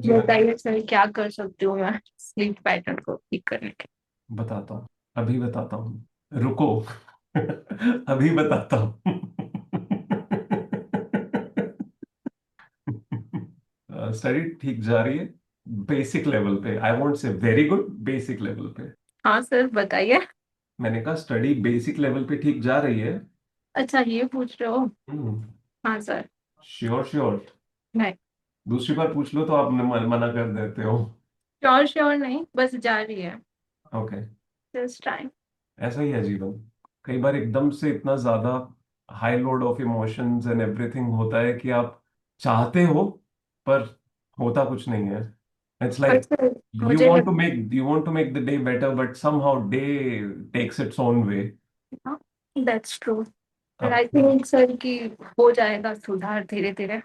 जी हाँ जी। बताइए सर, क्या कर सकती हूँ मैं स्लीप पैटर्न को ठीक करने के। बताता हूँ, अभी बताता हूँ। रुको। अभी बताता हूँ। स्टडी ठीक जा रही है, बेसिक लेवल पे। I won't say very good, basic level पे। हाँ सर, बताइए। मैंने कहा स्टडी बेसिक लेवल पे ठीक जा रही है। अच्छा, ये पूछ रहे हो? हम्म। हाँ सर। Sure sure. नहीं, दूसरी बार पूछ लो तो आप मना कर देते हो। श्योर श्योर नहीं, बस जा रही है। ओके। Just time. ऐसा ही है जीवन। कई बार एकदम से इतना ज्यादा high load of emotions and everything होता है कि आप चाहते हो, पर होता कुछ नहीं है। इट्स पर लाइक सर, यू मुझे वांट टू लगता make you want to make the day better, but somehow day takes its own way. है दैट्स ट्रू। पर अब आई थिंक सर कि हो जाएगा सुधार धीरे धीरे।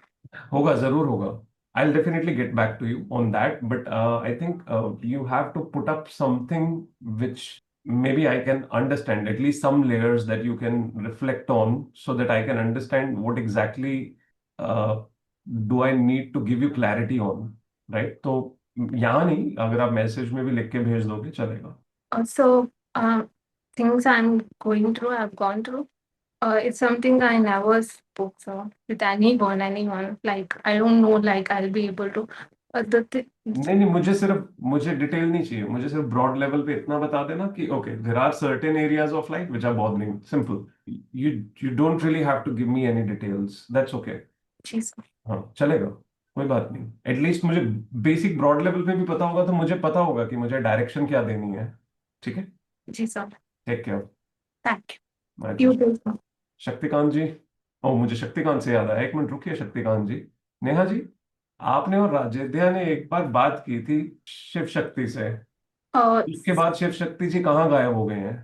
होगा, जरूर होगा। I'll definitely get back to you on that, but I think you have to put up something which maybe I can understand, at least some layers that you can reflect on, so that I can understand what exactly uh, do I need to give you clarity on, right? तो यहाँ नहीं, अगर आप message में भी लिख के भेज दोगे चलेगा। So, things I'm going through, I've gone through. It's something I never spoke so with anyone. Like I don't know, like I'll be able to. The नहीं नहीं, मुझे डिटेल नहीं चाहिए। मुझे सिर्फ ब्रॉड लेवल पे इतना बता देना कि okay, there are certain areas of life which are bothering, simple. You you don't really have to give me any details, that's okay. she's हाँ चलेगा, कोई बात नहीं। एटलीस्ट मुझे बेसिक ब्रॉड लेवल पे भी पता होगा तो मुझे पता होगा कि मुझे डायरेक्शन क्या देनी है। ठीक है। she's up. Take care. Thank my you. Pleasure. You too. Shaktikant ji. ओ, मुझे शक्तिकांत से याद आया, एक मिनट रुकिए शक्तिकांत जी। नेहा जी, आपने और राजेद्या ने एक बार बात की थी शिव शक्ति से। Uh, उसके बाद शिव शक्ति जी कहाँ गायब हो गए हैं?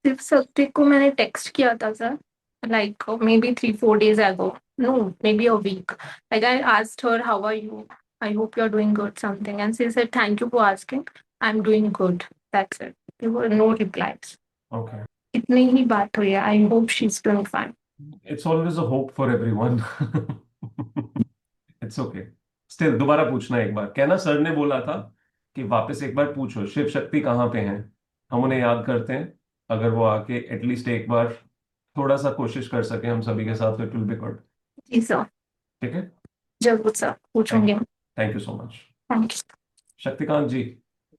शिव शक्ति को मैंने टेक्स्ट किया था sir, like maybe 3 4 days ago. No, maybe a week. Like I asked her, how are you? I hope you're doing good, something. And she said, thank you for asking. I'm doing good. That's it. There were no replies. Okay. इतनी ही बात हुई है. I hope she's doing fine. It's always a hope for everyone. It's okay. Still दोबारा पूछना एक बार, कहना sir ने बोला था कि वापस एक बार पूछो शिव शक्ति कहाँ पे हैं। हम उन्हें याद करते हैं। अगर वो आके एटलीस्ट एक बार थोड़ा सा कोशिश कर सके हम सभी के साथ, इट विल बी गुड। जी सर, ठीक है। जरूर सर, थैंक पूछूंगी मैं। Thank you so much. Thank you. Shaktikanta ji,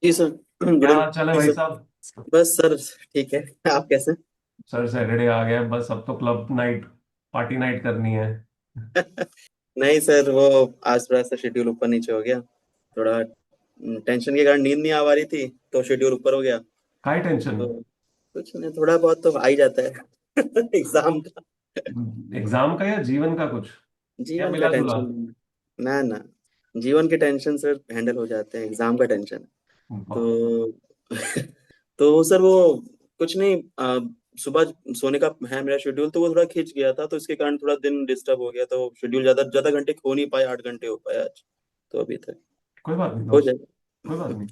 जी सर। गुड क्या हाल चाल है इवनिंग भाई सर। साहब? बस सर, ठीक है। आप कैसे सर सैटरडे आ गया, बस अब तो क्लब नाइट, पार्टी नाइट करनी है। हैं? नहीं सर, वो आज थोड़ा सा शेड्यूल ऊपर नीचे हो गया। थोड़ा टेंशन के कारण नींद नहीं आ रही थी, तो शेड्यूल ऊपर हो गया। काय टेंशन? तो कुछ नहीं, थोड़ा बहुत तो आ ही जाता है। एग्जाम का। एग्जाम का या जीवन का कुछ? या जीवन का मिला जुला? टेंशन। ना ना, जीवन के टेंशन सर हैंडल हो जाते हैं, एग्जाम का टेंशन। वाह। तो तो सर वो कुछ नहीं, सुबह सोने का है मेरा शेड्यूल, तो वो थोड़ा खिंच गया था, तो इसके कारण थोड़ा दिन डिस्टर्ब हो गया, तो शेड्यूल ज्यादा ज्यादा घंटे हो नहीं पाए, 8 घंटे हो पाए आज। तो अभी तक कोई बात नहीं हो दोस्त, कोई बात जाएगा। नहीं।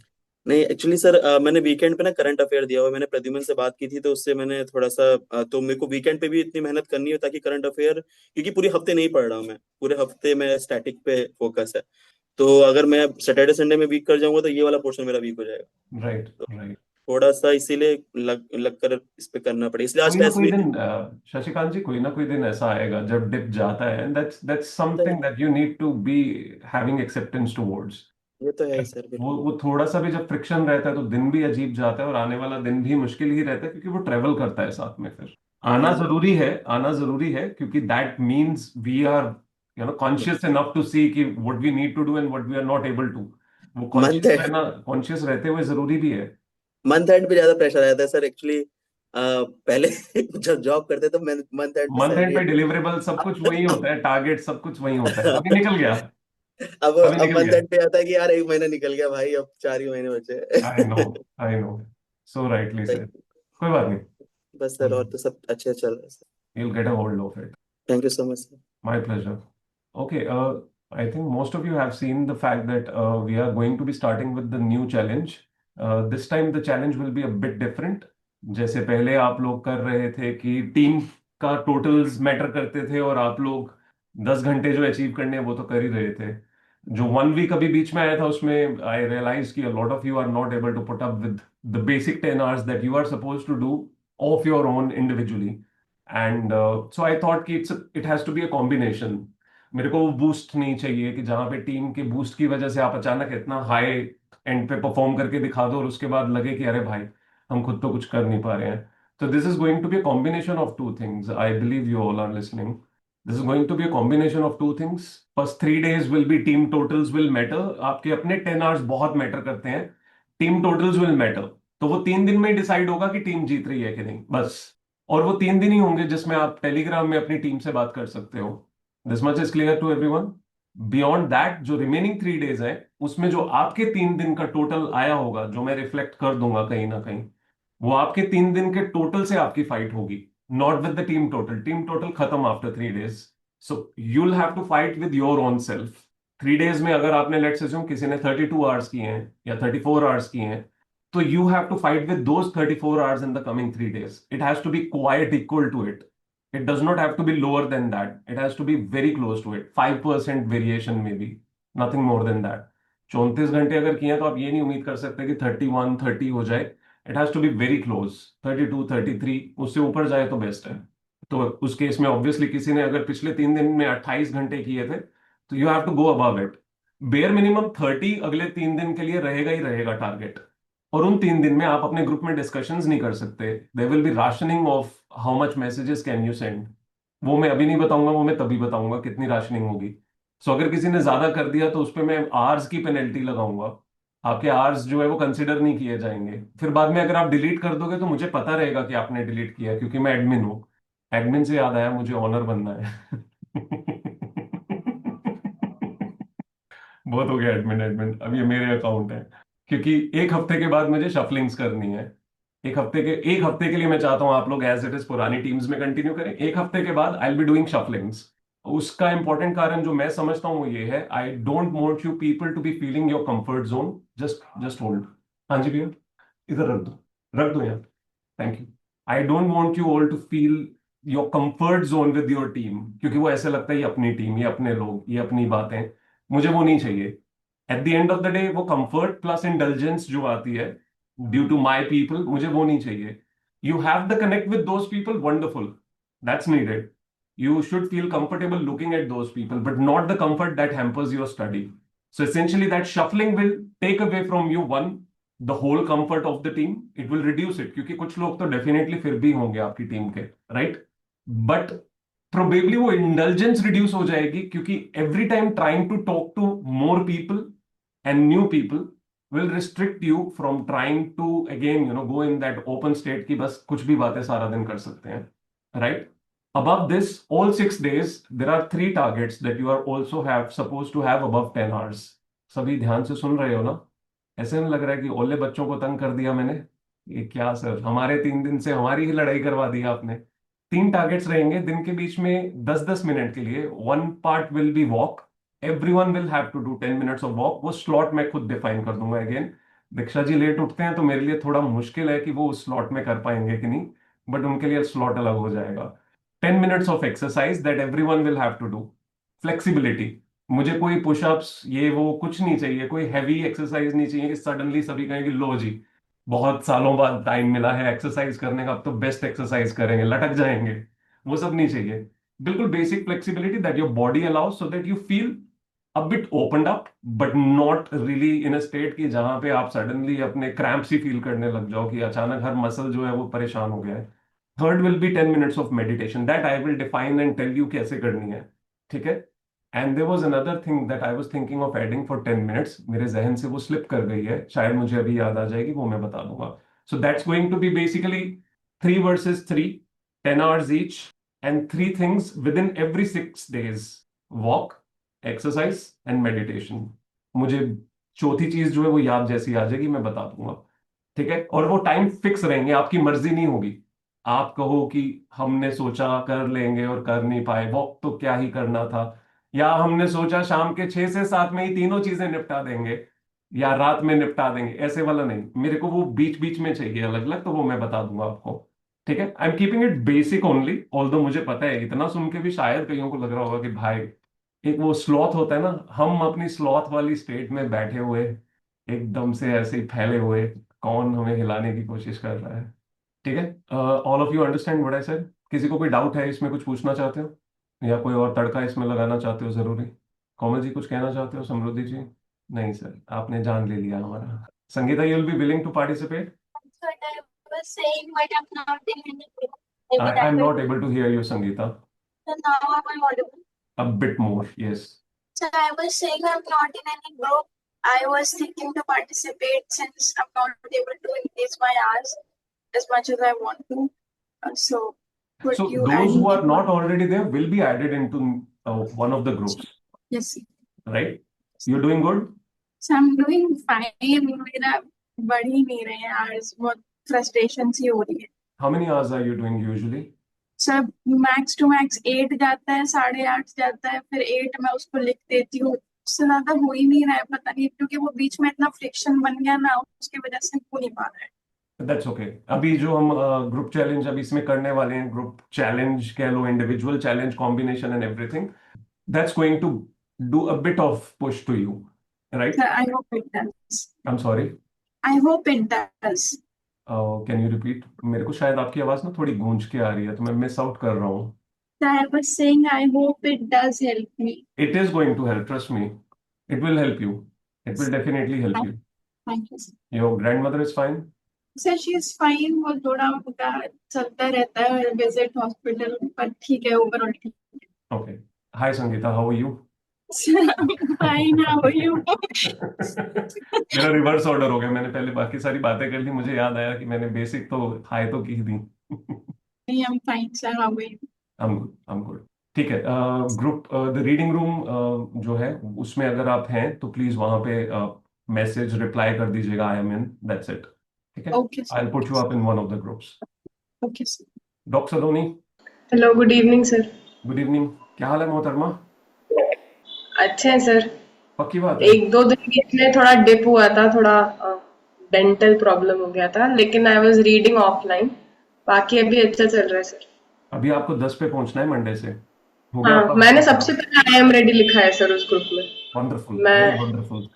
नहीं एक्चुअली सर, मैंने वीकेंड पे ना करंट अफेयर दिया हुआ है। मैंने प्रद्युमन से बात की थी, तो उससे मैंने थोड़ा सा तो मेरे को वीकेंड पे भी इतनी मेहनत करनी है ताकि करंट अफेयर, क्योंकि पूरे हफ्ते नहीं पढ़ रहा हूँ मैं, पूरे हफ्ते में स्टैटिक पे फोकस है। तो अगर मैं सैटरडे संडे में वीक कर जाऊंगा तो ये वाला पोर्शन मेरा वीक हो जाएगा। राइट तो राइट। थोड़ा सा इसीलिए लग कर इस पे करना पड़े, इसलिए कोई आज ना टेस्ट कोई भी दिन नहीं शशिकांत जी, कोई ना कोई दिन ऐसा आएगा जब डिप जाता है, एंड दैट्स होता है। Something that you need to be having acceptance towards. ये तो है ही सर, बिल्कुल। वो थोड़ा सा भी जब फ्रिक्शन रहता है तो दिन भी अजीब जाता है, और आने वाला दिन भी मुश्किल ही रहता है, क्योंकि वो ट्रेवल करता है साथ में फिर। आना हम्म। जरूरी है, आना जरूरी है, क्योंकि that means we are conscious enough to see कि what we need to do and what we are not able to. वो मंथ कॉन्शियस एंड रहना, कॉन्शियस रहते हुए जरूरी भी है। मंथ एंड पे ज्यादा प्रेशर रहता है सर एक्चुअली। पहले जब जॉब करते तो मंथ एंड पे मंथ एंड सैलरी पे डिलीवरेबल सब कुछ वही होता है, टारगेट सब कुछ वही होता है। अभी निकल गया, अभी अब निकल मंथ गया। एंड पे आता है कि यार एक महीना निकल गया भाई, अब 4 ही महीने आई नो, बचे। I know, so rightly said. कोई बात बस सर, नहीं, और तो सब अच्छे चल रहा है sir. you'll get a hold of it. Thank you so much sir. My pleasure. Okay, I think most of you have seen the fact that we are going to be starting with the new challenge. This time the challenge will be a bit different. जैसे पहले आप लोग कर रहे थे कि team का totals matter करते थे, और आप लोग 10 घंटे जो अचीव करने हैं वो तो कर ही रहे थे। जो 1 वीक अभी बीच में आया था उसमें आई रियलाइज कि lot of you are not able to put up with the basic 10 hours that you are suppose to do of your own individually, and so I thought कि it has to be a combination. मेरे को वो boost नहीं चाहिए कि जहां पे team के बूस्ट की वजह से आप अचानक इतना हाई एंड पे परफॉर्म करके दिखा दो और उसके बाद लगे कि अरे भाई हम खुद तो कुछ कर नहीं पा रहे हैं। तो this is going to be a combination of two things, I believe you all are listening. This is going to be a combination of two things. First 3 days will be team totals will matter, आपके अपने 10 hours बहुत matter करते हैं, team totals will matter. तो वो 3 दिन में decide होगा कि टीम जीत रही है कि नहीं, बस। और वो 3 दिन ही होंगे जिसमें आप टेलीग्राम में अपनी टीम से बात कर सकते हो। This much is clear to everyone. Beyond that जो रिमेनिंग 3 days है उसमें जो आपके 3 दिन का टोटल आया होगा, जो मैं रिफ्लेक्ट कर दूंगा कहीं ना कहीं, वो आपके 3 दिन के टोटल से आपकी फाइट होगी, not with the team total. Team total खत्म after 3 days। So you'll have to fight with your own self. 3 days में अगर आपने लेट्स अज्यूम किसी ने 32 hours किए हैं या 34 hours किए हैं, तो you have to fight with those 34 hours in the coming 3 days. It has to be quite equal to it. It does not have to be lower than that. It has to be very close to it. 5% variation maybe. Nothing more than that. 34 घंटे अगर किए तो आप ये नहीं उम्मीद कर सकते कि 31 30 हो जाए। It has to be very close. 32 33 उससे ऊपर जाए तो बेस्ट है। तो उस केस में ऑब्वियसली किसी ने अगर पिछले 3 दिन में 28 घंटे किए थे तो you have to go above it. Bare minimum 30 अगले 3 दिन के लिए रहेगा ही रहेगा टारगेट। और उन 3 दिन में आप अपने ग्रुप में डिस्कशंस नहीं कर सकते। There will be rationing of how much messages can you send. वो मैं अभी नहीं बताऊंगा, वो मैं तभी बताऊंगा कितनी राशनिंग होगी। सो अगर किसी ने ज्यादा कर दिया तो उस पर मैं आवर्स की पेनल्टी लगाऊंगा। आपके आवर्स जो है वो कंसिडर नहीं किए जाएंगे। फिर बाद में अगर आप डिलीट कर दोगे तो मुझे पता रहेगा कि आपने डिलीट किया है, क्योंकि मैं एडमिन हूँ। एडमिन से याद आया, मुझे ऑनर बनना है। बहुत हो गया एडमिन एडमिन, अब ये मेरे अकाउंट है। क्योंकि एक हफ्ते के बाद मुझे शफलिंग्स करनी है। एक हफ्ते के लिए मैं चाहता हूं आप लोग एज इट इज पुरानी टीम्स में कंटिन्यू करें। एक हफ्ते के बाद आई विल बी डूइंग शफलिंग्स। उसका इंपॉर्टेंट कारण जो मैं समझता हूं वो ये है, I don't want you people to be feeling your comfort zone. Just just hold. हाँ जी भैया, इधर रख दो, रख दो यार। Thank you. I don't want you all to feel your comfort zone with your team, क्योंकि वो ऐसे लगता है ये अपनी टीम, ये अपने लोग, ये अपनी बातें। मुझे वो नहीं चाहिए। Eight the end of the day वो कंफर्ट प्लस इंटेलिजेंस जो आती है ड्यू टू माई पीपल, मुझे वो नहीं चाहिए। You have the connect with those people, wonderful, that's needed. You should feel comfortable looking at those people, but not the comfort that hampers your study. So essentially, that shuffling will take away from you one, the whole comfort of the team. It will reduce it, क्योंकि कुछ लोग तो definitely फिर भी होंगे आपकी team के, right? But probably वो indulgence reduce हो जाएगी, क्योंकि every time trying to talk to more people and new people will restrict you from trying to again go in that open state कि बस कुछ भी बातें सारा दिन कर सकते हैं, right? Above this, all 6 days, there are 3 targets that you are also have supposed to have above 10 hours. सभी ध्यान से सुन रहे हो ना? ऐसे नहीं लग रहा है कि ओले बच्चों को तंग कर दिया मैंने? ये क्या सर, हमारे 3 दिन से हमारी ही लड़ाई करवा दी आपने। 3 टारगेट्स रहेंगे दिन के बीच में 10-10 मिनट के लिए। One part will be walk. Everyone will have to do 10 minutes of walk. वो स्लॉट मैं खुद डिफाइन कर दूंगा अगेन। दीक्षा जी लेट उठते हैं तो मेरे लिए थोड़ा मुश्किल है कि वो उस स्लॉट में कर पाएंगे कि नहीं, बट उनके लिए स्लॉट अलग हो जाएगा। 10 minutes of exercise that everyone will have to do. Flexibility. मुझे कोई पुशअप्स ये वो कुछ नहीं चाहिए, कोई हैवी एक्सरसाइज नहीं चाहिए कि सडनली सभी कहेंगे लो जी बहुत सालों बाद टाइम मिला है एक्सरसाइज करने का, अब तो बेस्ट एक्सरसाइज करेंगे, लटक जाएंगे। वो सब नहीं चाहिए। बिल्कुल basic flexibility that your body allows, so that you feel a bit opened up, but not really in a state की जहां पे आप सडनली अपने क्रैम्प्स ही फील करने लग जाओ कि अचानक हर मसल जो है वो परेशान हो गया है। Third will be 10 minutes of meditation that I will define and tell you कैसे करनी है, ठीक है। And there was another thing that I was thinking of adding for 10 minutes, मेरे जहन से वो स्लिप कर गई है, शायद मुझे अभी याद आ जाएगी, वो मैं बता दूंगा। So that's going to be basically 3 versus 3, 10 hours each, and 3 things within every 6 days: walk, exercise and meditation. मुझे चौथी चीज जो है वो याद जैसी आ जाएगी मैं बता दूंगा, ठीक है। और वो टाइम फिक्स रहेंगे, आपकी मर्जी नहीं होगी। आप कहो कि हमने सोचा कर लेंगे और कर नहीं पाए, वक्त तो क्या ही करना था, या हमने सोचा शाम के 6 से 7 में ही तीनों चीजें निपटा देंगे, या रात में निपटा देंगे, ऐसे वाला नहीं। मेरे को वो बीच बीच में चाहिए अलग अलग, तो वो मैं बता दूंगा आपको, ठीक है। I am keeping it basic only, although मुझे पता है इतना सुन के भी शायद कईयों को लग रहा होगा कि भाई एक वो स्लॉथ होता है ना, हम अपनी स्लॉथ वाली स्टेट में बैठे हुए एकदम से ऐसे ही फैले हुए, कौन हमें हिलाने की कोशिश कर रहा है। ठीक है, all of you understand what I said? किसी को कोई डाउट है इसमें, कुछ पूछना चाहते हो या कोई और तड़का इसमें लगाना चाहते हो जरूरी? कोमल जी कुछ कहना चाहते हो? समृद्धि जी? नहीं सर, आपने जान ले लिया हमारा। Sangeeta, you will be willing to participate? But I was saying, but I'm not in any group. Maybe I that am will. Not able to hear you Sangeeta. So now I'm audible. A bit more, yes. So I was saying I'm not in any group. I was thinking to participate since I'm not able to increase my hours as much as I want to. So could So you add those who me are in not one? already there will be added into one of the groups, Yes. right? You're doing good? So I'm doing fine. मेरा बढ़ ही नहीं रहे हैं hours. बहुत frustration सी हो रही है. How many hours are you doing usually? सब मैक्स टू मैक्स 8 जाता है, 8:30 जाता है, फिर 8 मैं उसको लिख देती हूँ. उससे ज्यादा हो ही नहीं रहा है, पता नहीं क्योंकि वो बीच में इतना फ्रिक्शन बन गया ना, उसकी वजह से हो नहीं पा रहा है. That's okay. अभी जो हम ग्रुप चैलेंज अभी इसमें करने वाले हैं, ग्रुप चैलेंज कह लो, individual challenge, combination and everything, that's going to do a bit of push to you, right? So I hope it does. I am sorry, I hope it does. Can you repeat? मेरे को शायद आपकी आवाज ना थोड़ी गूंज के आ रही है, तो मैं मिस आउट कर रहा हूँ। So I was saying I hope it does help me. It is going to help, trust me, it will help you, it will definitely help you. Thank you. Your grandmother is fine? So she is fine. वो थोड़ा उनका चलता रहता है visit hospital, पर ठीक है overall ठीक है. Okay. Hi Sangeeta, how are you? Fine, how are you? मेरा रिवर्स ऑर्डर हो गया, मैंने पहले बाकी सारी बातें कर ली, मुझे याद आया कि मैंने बेसिक तो हाय तो की थी। I'm fine, sir. How are you? I'm good. ठीक है, ग्रुप द रीडिंग रूम जो है उसमें अगर आप हैं तो प्लीज वहां पे मैसेज रिप्लाई कर दीजिएगा, आई एम इन, दैट्स इट। ठीक है, Okay, sir. I will put you up in one of the groups. Okay, sir. Doctor Saloni, hello, good evening sir. Good evening. क्या हाल है मोहतरमा? अच्छे हैं सर। पक्की बात है? 1-2 दिन बीच में थोड़ा डिप हुआ था, थोड़ा डेंटल प्रॉब्लम हो गया था, लेकिन आई वाज रीडिंग ऑफलाइन। बाकी अभी अच्छा चल रहा है सर। अभी आपको 10 पे पहुंचना है मंडे से, हो गया हाँ, आपका? मैंने सबसे पहले आई एम रेडी लिखा है सर उस ग्रुप में। वंडरफुल, मैं very wonderful,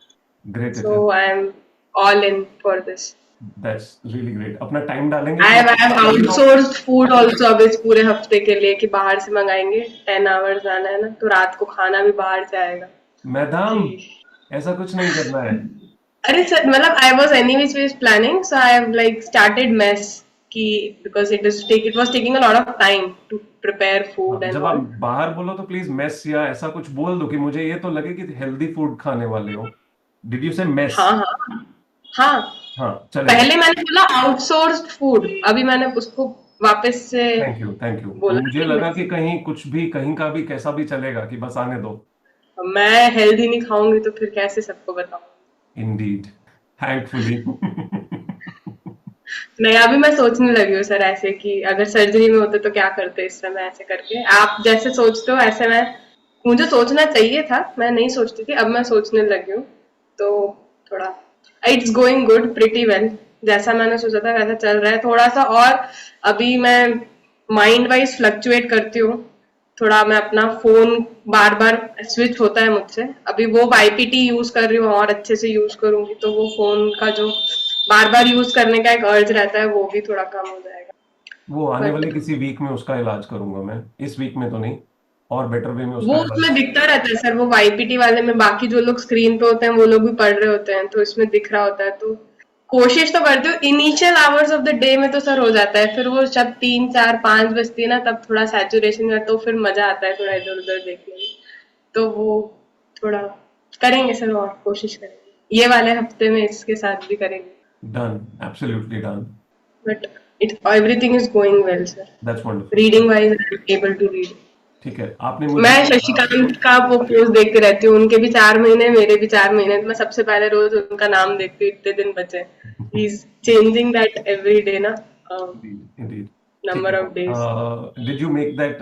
great it so I am all in for this. That's really great. अपना टाइम डालेंगे I have outsourced food also अब इस पूरे हफ्ते के लिए कि बाहर से मंगाएंगे। 10 आवर्स जाना है ना, तो रात को खाना भी बाहर से आएगा। मैडम, जी। ऐसा कुछ नहीं करना है। अरे सर, मतलब I was anyways planning, so I have like started mess कि because it was taking a lot of time to prepare food and जब आप ऑल। बाहर बोलो तो प्लीज मेस या ऐसा कुछ बोल दो कि मुझे ये तो लगे कि हेल्दी फूड खाने वाले हो। डिड यू से मेस? हाँ हाँ हाँ, हाँ, चलेगा। पहले मैंने बोला आउटसोर्स्ड फूड, अभी मैंने उसको वापस से थैंक यू, थैंक यू। बोला मुझे कि लगा कि कहीं कुछ भी, कहीं का भी कैसा भी चलेगा, कि बस आने दो। मैं हेल्दी नहीं खाऊंगी तो फिर कैसे सबको बताऊं। Indeed, thankfully. नहीं, अभी मैं सोचने लगी हूँ सर ऐसे कि अगर सर्जरी में होते तो क्या करते इस समय, ऐसे करके आप जैसे सोचते हो ऐसे मैं, मुझे सोचना चाहिए था, मैं नहीं सोचती थी, अब मैं सोचने लगी हूँ। तो थोड़ा it's going good pretty well, जैसा मैंने सोचा था वैसा चल रहा है। थोड़ा सा और अभी मैं माइंड वाइज फ्लक्चुएट करती हूँ, थोड़ा मैं अपना फोन बार बार स्विच होता है मुझसे। अभी वो वाईपीटी यूज कर रही हूँ और अच्छे से यूज करूंगी तो वो फोन का जो बार बार यूज करने का एक अर्ज रहता है वो भी थोड़ा कम हो जाएगा। वो आने बट वाले किसी वीक में उसका इलाज करूंगा मैं, इस वीक में तो नहीं, और बेटर वे में वो उसका इलाज। उसमें दिखता रहता है सर, वो वाईपीटी वाले में बाकी जो लोग स्क्रीन पे होते हैं वो लोग भी पढ़ रहे होते हैं तो इसमें दिख रहा होता है। तो कोशिश तो करती हूँ, initial hours of the day में तो सर हो जाता है, फिर वो जब 3 4 5 बजती है ना तब थोड़ा सैचुरेशन में, तो फिर मजा आता है थोड़ा इधर उधर देखने में। तो वो थोड़ा करेंगे सर, और कोशिश करेंगे ये वाले हफ्ते में इसके साथ भी करेंगे। Done, absolutely done. But it everything is going well sir. That's wonderful. Reading wise I am able to read. ठीक है, आपने मुझे मैं शशिकांत का वो पोस्ट देखती रहती हूँ, उनके भी 4 महीने मेरे भी 4 महीने, तो मैं सबसे पहले रोज उनका नाम देखती हूँ, इतने दिन बचे। He is changing that every day ना, इंडीड। ठीक नंबर है, of days. Did you make that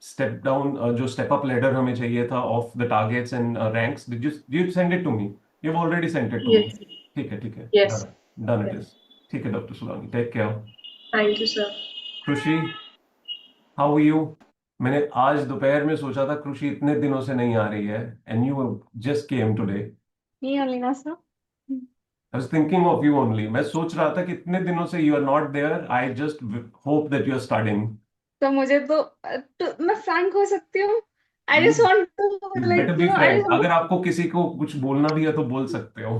step down, जो स्टेप अप लेडर हमें चाहिए था of the targets and ranks? Did you send it to me? You have already sent it to me. Yes ठीक है, ठीक है, yes done it is. ठीक है doctor Sulani, take care. Thank you sir. Khushi, how are you? मैंने आज दोपहर में सोचा था कृषि इतने दिनों से नहीं आ रही है, and you just came today. Me only, na sir. I was thinking of you only. मैं सोच रहा था कि इतने दिनों से you are not there, I just hope that you are studying. तो मुझे तो मैं फ्रैंक हो सकती हूँ. I just want to you like better be I Frank. just want अगर आपको किसी को कुछ बोलना भी है तो बोल सकते हो।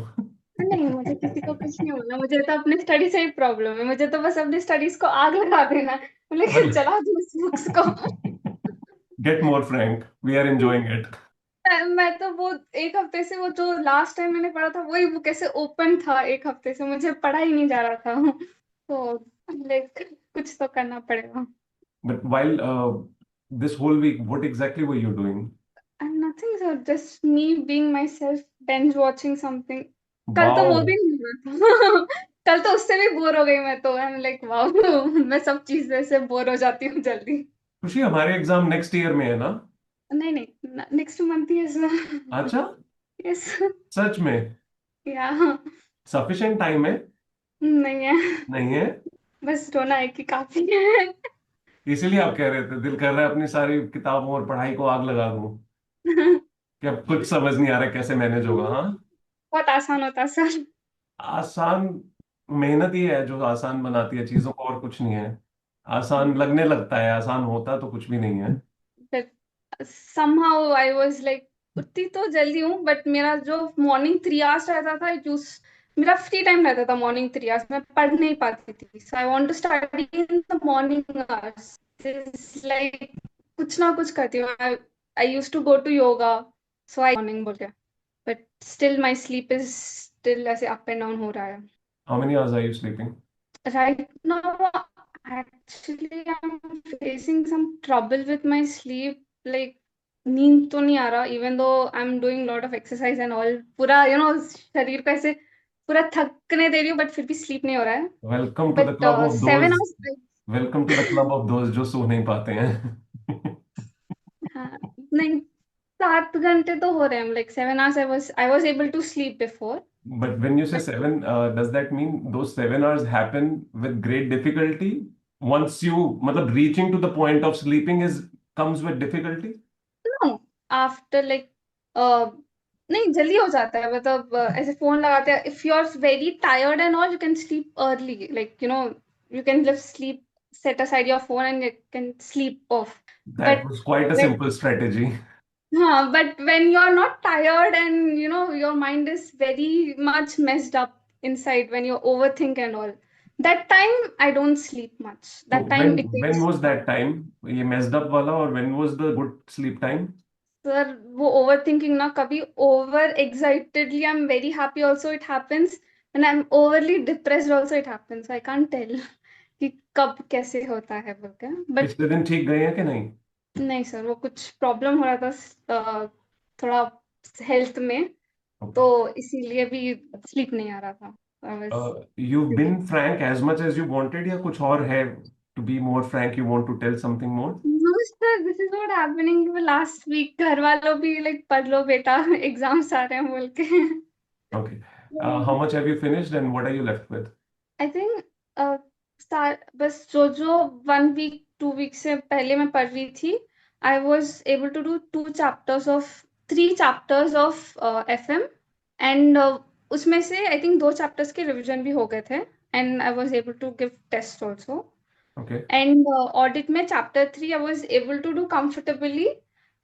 नहीं, मुझे किसी को कुछ नहीं बोलना. मुझे तो अपनी स्टडी से ही प्रॉब्लम है. मुझे तो बस अपनी स्टडीज को आग लगा देना है. लेकिन जला दूं उस बुक्स को. Get more frank, we are enjoying it. मैं तो वो एक हफ्ते से वो जो लास्ट टाइम मैंने पढ़ा था वही बुक ऐसे ओपन था एक हफ्ते से. मुझे पढ़ा ही नहीं जा रहा था. तो लाइक कुछ तो करना पड़ेगा. But while this whole week, what exactly were you doing? And nothing sir, just me being myself, binge watching something. कल तो वो Wow. भी नहीं हुआ था. कल तो उससे भी बोर हो गई मैं तो. I am like wow. मैं सब चीजें से बोर हो जाती हूँ जल्दी. खुशी, हमारे एग्जाम नेक्स्ट ईयर में है ना? नहीं नहीं, नेक्स्ट मंथ ही है सर. अच्छा, यस. सच में? या सफिशिएंट टाइम है? नहीं है. नहीं है? बस रोना है कि काफी है. इसीलिए आप कह रहे थे दिल कर रहा है अपनी सारी किताबों और पढ़ाई को आग लगा दूं, कि अब कुछ समझ नहीं आ रहा कैसे मैनेज होगा। हाँ, बहुत आसान होता है सर. आसान मेहनत ही है जो आसान बनाती है चीजों को, और कुछ नहीं है। आसान लगने लगता है, आसान होता तो कुछ भी नहीं है। But somehow I was like उठती तो जल्दी हूँ बट मेरा जो मॉर्निंग 3 आवर्स रहता था मेरा फ्री टाइम रहता था. मॉर्निंग 3 आवर्स मैं पढ़ नहीं पाती थी. So I want to study in the morning hours. Like कुछ ना कुछ करती हूँ. I used to go to yoga. So I morning बोल के but still my sleep is still ऐसे अप एंड डाउन हो रहा है. How many hours are you sleeping? Right now, actually, I'm facing some trouble with my sleep. Like, नींद तो नहीं आ रहा, even though I'm doing lot of exercise and all. पूरा, शरीर को ऐसे पूरा थकने दे रही हूँ, but फिर भी sleep नहीं हो रहा है. Welcome to the But club of 7 hours. Welcome to the club of दोस्त जो सो नहीं पाते हैं। हाँ, नहीं 7 घंटे तो हो रहे हैं. Like 7 hours, I was able to sleep before. But when you say seven, does that mean those 7 hours happen with great difficulty? Once you, मतलब reaching to the point of sleeping comes with difficulty? No, after like नहीं जल्दी हो जाता है. मतलब ऐसे phone लगाते हैं. If you are very tired and all you can sleep early. Like you can just sleep, set aside your phone and you can sleep off. That But was quite a when simple strategy. but when you are not tired and your mind is very much messed up inside, when you overthink and all, that time I don't sleep much. So That time it when takes. was that time? ये messed up वाला, और when was the good sleep time? Sir वो over thinking ना, कभी over excitedly I am very happy also it happens, and I am overly depressed also it happens. I can't tell कि कब कैसे होता है बोल के. बट पिछले दिन ठीक गए हैं कि नहीं? नहीं सर, वो कुछ प्रॉब्लम हो रहा था थोड़ा हेल्थ में, Okay. तो इसीलिए भी स्लीप नहीं आ रहा था. You've been frank as much as you wanted, या कुछ और है? To be more frank, you want to tell something more? No sir, this is what happening last week. घर वालों भी लाइक पढ़ लो बेटा, एग्जाम्स आ रहे हैं बोल के. Okay. How much have you finished and what are you left with? I think बस जो 1 week 2 week से पहले मैं पढ़ रही थी. I was able to do 3 chapters of FM, and उसमें से आई थिंक 2 chapters के रिविजन भी हो गए थे, and I was able to give test also. Okay. And audit में chapter 3 I was able to do comfortably.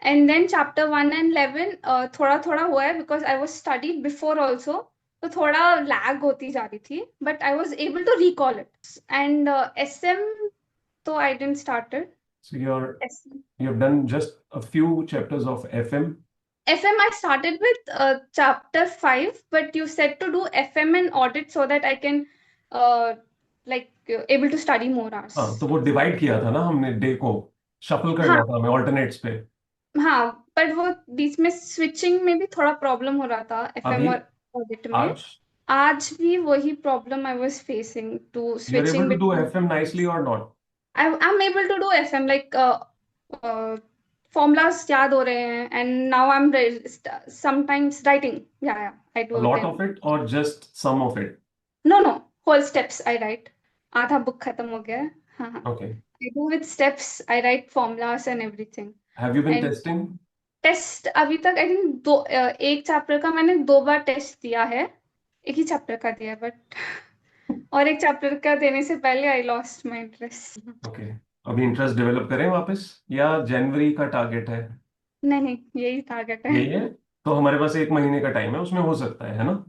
And then chapter 1 and 11 थोड़ा थोड़ा हुआ है because I was studied before also, तो थोड़ा लैग होती जा रही थी, but I was able to recall it. And SM तो I didn't started. So you've done just a few chapters of FM. FM I started with chapter 5, but you said to do FM and audit so that I can able to study more hours. हाँ, तो वो divide किया था ना हमने, day को shuffle करना हाँ था हमें ऑल्टरनेट्स पे। हाँ, बट वो बीच में स्विचिंग में भी थोड़ा प्रॉब्लम हो रहा था FM अभी और ऑडिट में. आज आज भी वही problem I was facing to you're able switching to do between. FM nicely or not? I'm able to do FM like formulas याद हो रहे हैं, and now I'm sometimes writing. Yeah, I do A lot them. of it or just some of it? No, whole steps I write. आधा book खत्म हो गया है. हाँ. Okay. I do with steps. I write formulas and everything. Have you been And testing? Test अभी तक I think एक chapter का मैंने 2 बार टेस्ट दिया है, एक ही चैप्टर का दिया बट और एक चैप्टर का देने से पहले I lost my interest. Okay, अभी इंटरेस्ट डेवलप करें वापस या जनवरी का टारगेट है? नहीं, यही टारगेट है। यही है, तो हमारे पास 1 महीने का टाइम है, उसमें हो सकता है ना?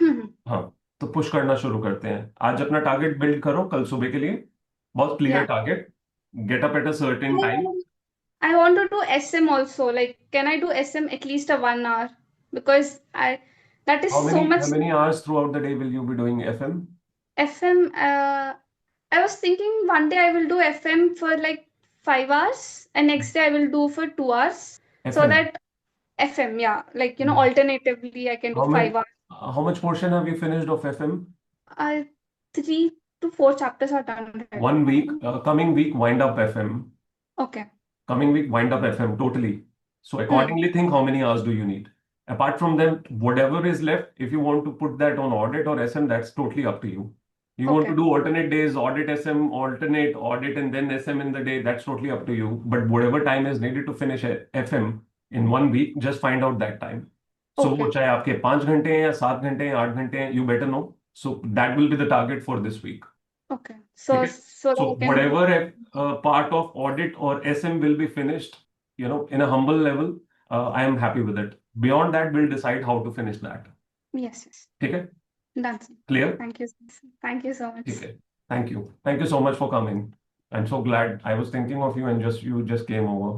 हम्म, हाँ, तो पुश करना शुरू करते हैं। आज अपना टारगेट बिल्ड करो कल सुबह के लिए, बहुत क्लियर या target. Get up at a certain time. I want to do SM also. Like, can I do SM at least a 1 hour? Because that is How so many much how many hours throughout the day will you be doing FM? FM. I was thinking one day I will do FM for like 5 hours, and next day I will do for 2 hours. So FM. that FM, yeah, like alternatively I can do How many 5 hours. how much portion have you finished of FM? 3 to 4 chapters are done right 1 week, now. coming week wind up FM. Okay. Coming week wind up FM totally. So Hmm. accordingly think how many hours do you need. Apart from that, whatever is left, if you want to put that on audit or SM, that's totally up to you. You want to Okay. do alternate days, audit SM, alternate audit and then SM in the day, that's totally up to you. But whatever time is needed to finish FM in 1 week, just find out that time. So वो Okay. चाहे आपके 5 घंटे हैं या 7 घंटे हैं 8 घंटे हैं, you better know. So that will be the target for this week. Okay. So Okay. so So that I can do. whatever part of audit or SM will be finished, in a humble level, I am happy with it. Beyond that, we'll decide how to finish that. Yes. ठीक है? Done. Clear? Thank you. Thank you so much. ठीक है. Thank you. Thank you so much for coming. I'm so glad. I was thinking of you and you just came over.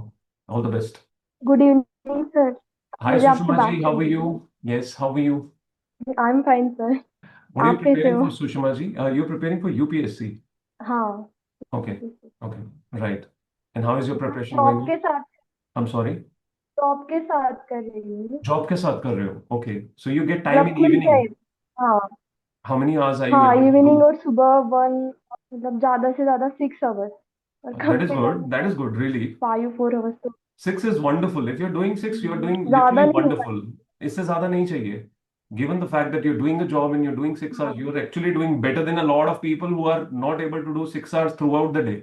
All the best. Good evening sir. Hi मुझे आपसे Sushma बात ji, how are करनी you? Yes, how are you? थी। I am fine sir. What are you आप कैसे preparing हो? for, Sushma ji? You're preparing for UPSC. हाँ। Okay. Okay. Right. And how is your preparation job going? के साथ I'm sorry. Job के साथ कर रही हूँ। जॉब के साथ कर रहे हो? Okay. So you get time मतलब in खुल evening. टाइम। हाँ How many hours are you हाँ, able to इवनिंग do? और सुबह 1, मतलब ज्यादा से ज्यादा 6 आवर्स और कम That is से good. Come That is good, really. 5-4 hours तो 6 is wonderful. If you're doing 6, you're doing ज्यादा literally नहीं होगा। wonderful. इससे ज्यादा नहीं चाहिए. Given the fact that you're doing a job and you're doing 6 hours, you're actually doing better than a lot of people who are not able to do 6 hours throughout the day.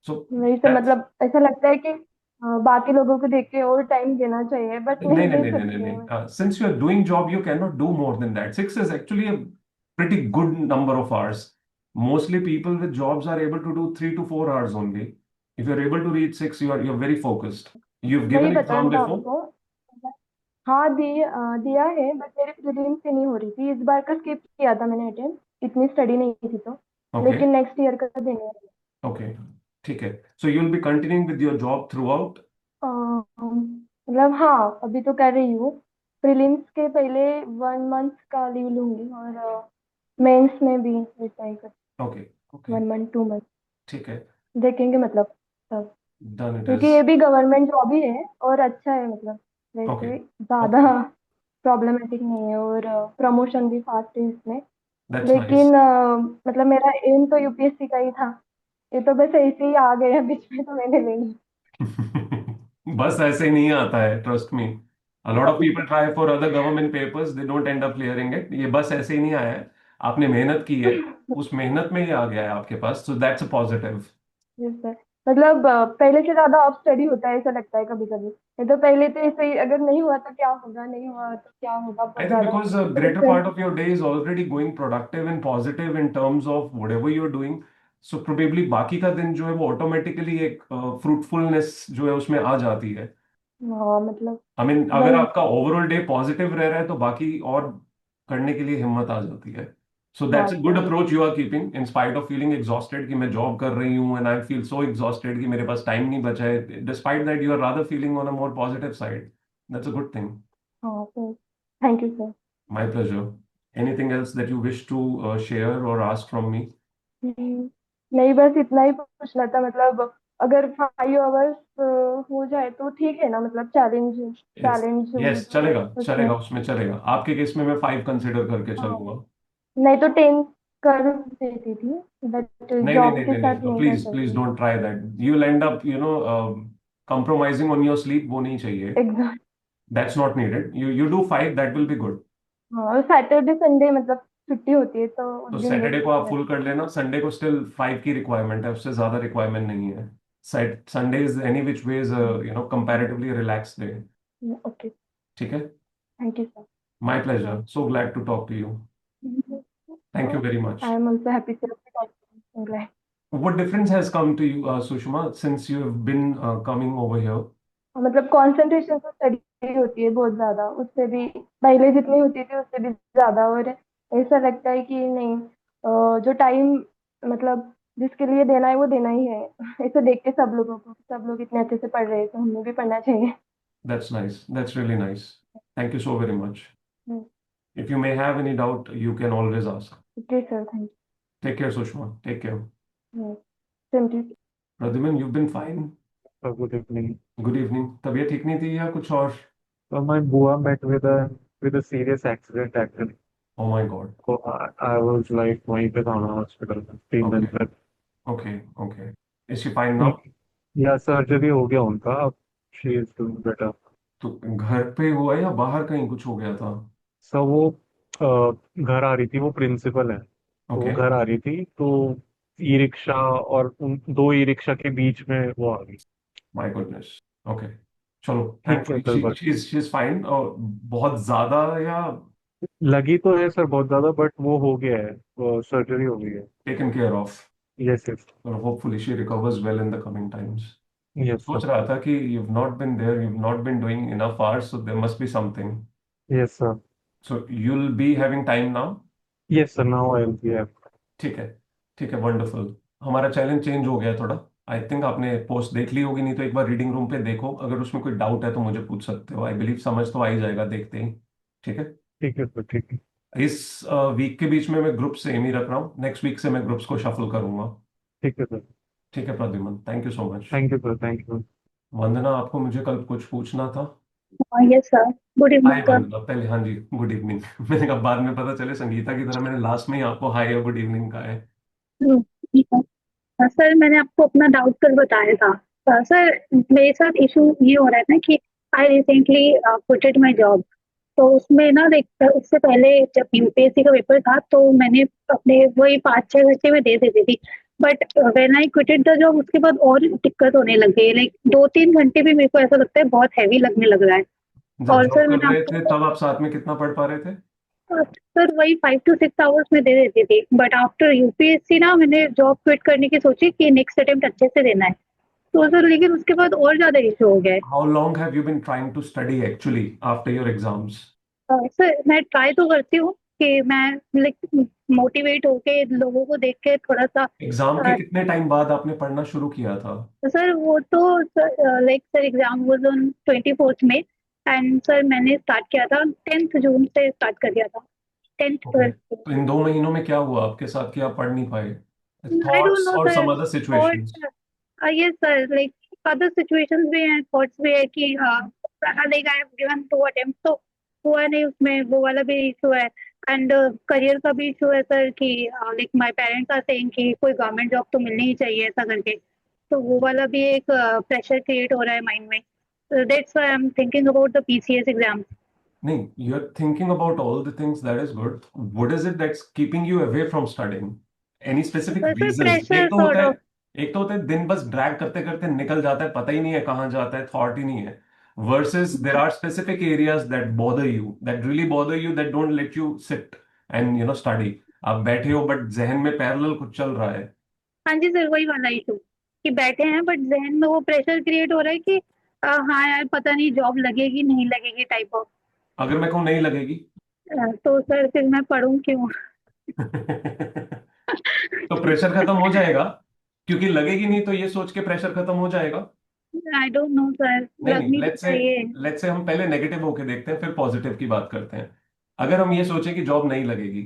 So वही से that's मतलब ऐसा लगता है कि बाकी लोगों को देख के और टाइम देना चाहिए बट नहीं नहीं नहीं दे नहीं नहीं सकती नहीं हूँ। नहीं. Since you're doing job, you cannot do more than that. 6 is actually a pretty good number of hours. Mostly people with jobs are able to do 3 to 4 hours only. If you're able to reach 6, you're very focused. You've वही given बताया exam था before? आपको। हाँ दिया है but मेरी prelims से नहीं हो रही थी। इस बार का स्किप किया था मैंने अटेम्प्ट, इतनी स्टडी नहीं थी तो। Okay. लेकिन नेक्स्ट ईयर का देने वाली Okay. ठीक है. So you'll be continuing with your job throughout? मतलब हाँ, अभी तो कर रही हूँ। प्रीलिम्स के पहले 1 मंथ का लीव लूंगी और मेंस में भी ऐसा ही कर Okay. Okay. 1 मंथ 2 मंथ ठीक है. देखेंगे मतलब सब, Done it क्योंकि is. ये भी गवर्नमेंट जॉब ही है और अच्छा है मतलब Okay. वैसे ज्यादा प्रॉब्लमेटिक नहीं है और प्रमोशन भी फास्ट है इसमें। That's लेकिन nice. मतलब मेरा एम तो यूपीएससी का ही था। ये तो बस ऐसे ही आ गया बीच में तो मैंने ले ली। बस ऐसे ही नहीं आता है, trust me. A lot of people try for other government papers, they don't end up clearing it. ये बस ऐसे ही नहीं आया है. आपने मेहनत की है, उस मेहनत में ही आ गया है आपके पास. So that's a positive. Yes sir. मतलब पहले से ज्यादा अब स्टडी होता है ऐसा लगता है कभी कभी। ये तो पहले तो ऐसे ही अगर नहीं हुआ तो क्या होगा, नहीं हुआ तो क्या होगा, I बहुत think ज्यादा because a greater part of your day is already going productive and positive in terms of whatever you're doing. So probably बाकी का दिन जो है वो automatically एक fruitfulness जो है उसमें आ जाती है. हाँ मतलब I mean, अगर वही आपका ओवरऑल डे पॉजिटिव रह रहा है तो बाकी और करने के लिए हिम्मत आ जाती है. सो बात दैट्स अ गुड तो है। Approach you are keeping in spite of feeling exhausted कि मैं जॉब कर रही हूँ and I feel so exhausted कि मेरे पास टाइम नहीं बचा है. Despite that you are rather feeling on a more positive side. That's a good thing. हाँ sir, thank you sir. My pleasure. Anything else that you wish to share और ask from me? नहीं, बस इतना ही पूछना था। मतलब अगर 5 hours हो जाए तो ठीक है ना, मतलब चैलेंज यस चैलेंज यस, चलेगा उसमें। चलेगा, उसमें चलेगा. आपके केस में मैं 5 कंसिडर करके हाँ, चलूंगा. नहीं तो 10 कर देती थी बट नहीं नहीं जॉब नहीं के नहीं साथ नहीं, नहीं कर प्लीज प्लीज सकती। Don't try that. You will and up compromising on your sleep. वो नहीं चाहिए. Exact. That's not needed. You do 5, that will be good. हाँ, और सैटरडे संडे मतलब छुट्टी होती है तो उस तो दिन सैटरडे को आप लेट फुल कर लेना, संडे को स्टिल 5 की रिक्वायरमेंट है, उससे ज्यादा रिक्वायरमेंट नहीं है। Sunday is any which ways comparatively relax day. Okay, ठीक है, thank you sir. My pleasure, so glad to talk to you, thank you very much. I am also happy to talk to you. What difference has come to you, Sushma, since you have been coming over here? मतलब concentration तो study होती है बहुत ज्यादा, उससे भी पहले जितनी होती थी उससे भी ज्यादा। और ऐसा लगता है कि नहीं, जो टाइम मतलब जिसके लिए देना है वो देना ही है। ऐसे देख के सब लोगों को, सब लोग इतने अच्छे से पढ़ रहे हैं तो हमें भी पढ़ना चाहिए। That's nice. That's really nice. Thank you so very much. Hmm. If you may have any doubt, you can always ask. Okay sir, thank Take care, Sushma. Take care. You. Thank you. Pradhuman, you've been fine. Good evening. Good evening. तबीयत ठीक नहीं थी या कुछ और? So my Bua met with a serious accident actually. Oh my God. So I was like वहीं पे था ना hospital में 3 दिन Okay. तक। Okay. Okay. Is she fine now? या सर्जरी हो गया उनका, अब she is doing better। तो घर पे हुआ या बाहर कहीं कुछ हो गया था? So वो घर आ रही थी, वो प्रिंसिपल है, तो वो Okay. घर आ रही थी तो ई रिक्शा और उन 2 ई रिक्शा के बीच में वो आ गई। My goodness. Okay. चलो, ठीक है thankfully sir, but she's fine। और बहुत ज्यादा या लगी तो है सर बहुत ज्यादा, बट वो हो गया है, सर्जरी हो गई है। taken care of? Yes yes और hopefully she recovers well in the coming times. Yes सोच सर, रहा था कि you've not been there, you've not been doing enough hours, so there must be something. Yes sir, So you'll be having time now? Yes sir, now I will be ठीक है, ठीक है, wonderful. हमारा challenge change हो गया थोड़ा। I think आपने post देख ली होगी, नहीं तो एक बार रीडिंग रूम पे देखो, अगर उसमें कोई डाउट है तो मुझे पूछ सकते हो। आई बिलीव समझ तो आ ही जाएगा देखते ही। ठीक है, ठीक है सर, ठीक है, इस वीक के बीच में मैं ग्रुप सेम ही रख रहा हूँ, नेक्स्ट वीक से मैं ग्रुप्स को शफल करूंगा। ठीक है सर। ठीक है Pradyuman, thank you so much. Thank you sir, thank you. Vandana, आपको मुझे कल कुछ पूछना था। Yes sir, good hi evening sir. Vandana, पहले हाँ जी, गुड इवनिंग। मैंने कहा बाद में पता चले संगीता की तरह मैंने लास्ट में ही आपको हाय या गुड इवनिंग कहा है। ठीक है। सर मैंने आपको अपना डाउट कल बताया था। सर मेरे साथ इशू ये हो रहा है ना कि I recently quoted my job. तो उसमें ना देख, उससे पहले जब यूपीएससी का पेपर था तो मैंने अपने वही 5-6 घंटे में दे देती थी। But when I quitted the job उसके बाद और दिक्कत होने लग गई। लाइक 2-3 घंटे भी मेरे को ऐसा लगता है बहुत हैवी लगने लग रहा है। जब और जॉब सर कर मैंने रहे थे आपको तब आप साथ में कितना पढ़ पा रहे थे? सर वही 5 to 6 आवर्स में दे देती थी। बट आफ्टर यूपीएससी ना मैंने जॉब क्विट करने की सोची कि नेक्स्ट अटेम्प्ट अच्छे से देना है। तो सर लेकिन उसके बाद और ज्यादा इशू हो गया है। How long have you been trying to study actually after your exams? Sir मैं ट्राई तो करती हूँ कि मैं लाइक मोटिवेट होके लोगों को देख के थोड़ा सा एग्जाम के कितने टाइम बाद आपने पढ़ना शुरू किया था? सर वो तो like sir exam was on 24th में। एंड सर मैंने स्टार्ट किया था 10th जून से स्टार्ट कर दिया था। 10th okay, 12th। तो इन 2 महीनों में क्या हुआ आपके साथ कि आप पढ़ नहीं पाए? आई डोंट थॉट्स नो और sir. Some other situations? Yes sir, like other situations भी हैं, थॉट्स भी है कि like I have given 2 attempt तो हुआ नहीं, उसमें वो वाला भी इशू है। एंड करियर का भी इशू है सर कि like my parents are saying कि कोई गवर्नमेंट जॉब तो मिलनी ही चाहिए ऐसा करके। तो वो वाला भी एक प्रेशर क्रिएट हो रहा है माइंड में। That's why I am thinking about the PCS exam. नहीं, you are thinking about all the things, that is good. What is it that's keeping you away from studying? Any specific sir reasons? Pressure sort of. एक तो होता है दिन बस drag करते करते निकल जाता है, पता ही नहीं है कहाँ जाता है, थॉट ही नहीं है। Versus there are specific areas that bother you, that really bother you, that don't let you sit and study. आप बैठे हो बट जहन में पैरेलल कुछ चल रहा है। हाँ जी सर, वही वाला इशू कि बैठे हैं बट जहन में वो प्रेशर क्रिएट हो रहा है कि हाँ यार पता नहीं जॉब लगेगी नहीं लगेगी टाइप ऑफ। अगर मैं कहूँ नहीं लगेगी? तो सर फिर मैं पढ़ूं क्यों? तो प्रेशर खत्म हो जाएगा, क्योंकि लगेगी नहीं तो ये सोच के प्रेशर खत्म हो जाएगा। आई डोंट नो सर, नहीं नहीं, लगनी तो चाहिए। लेट्स से हम पहले नेगेटिव होके देखते हैं, फिर पॉजिटिव की बात करते हैं। अगर हम ये सोचें कि जॉब नहीं लगेगी,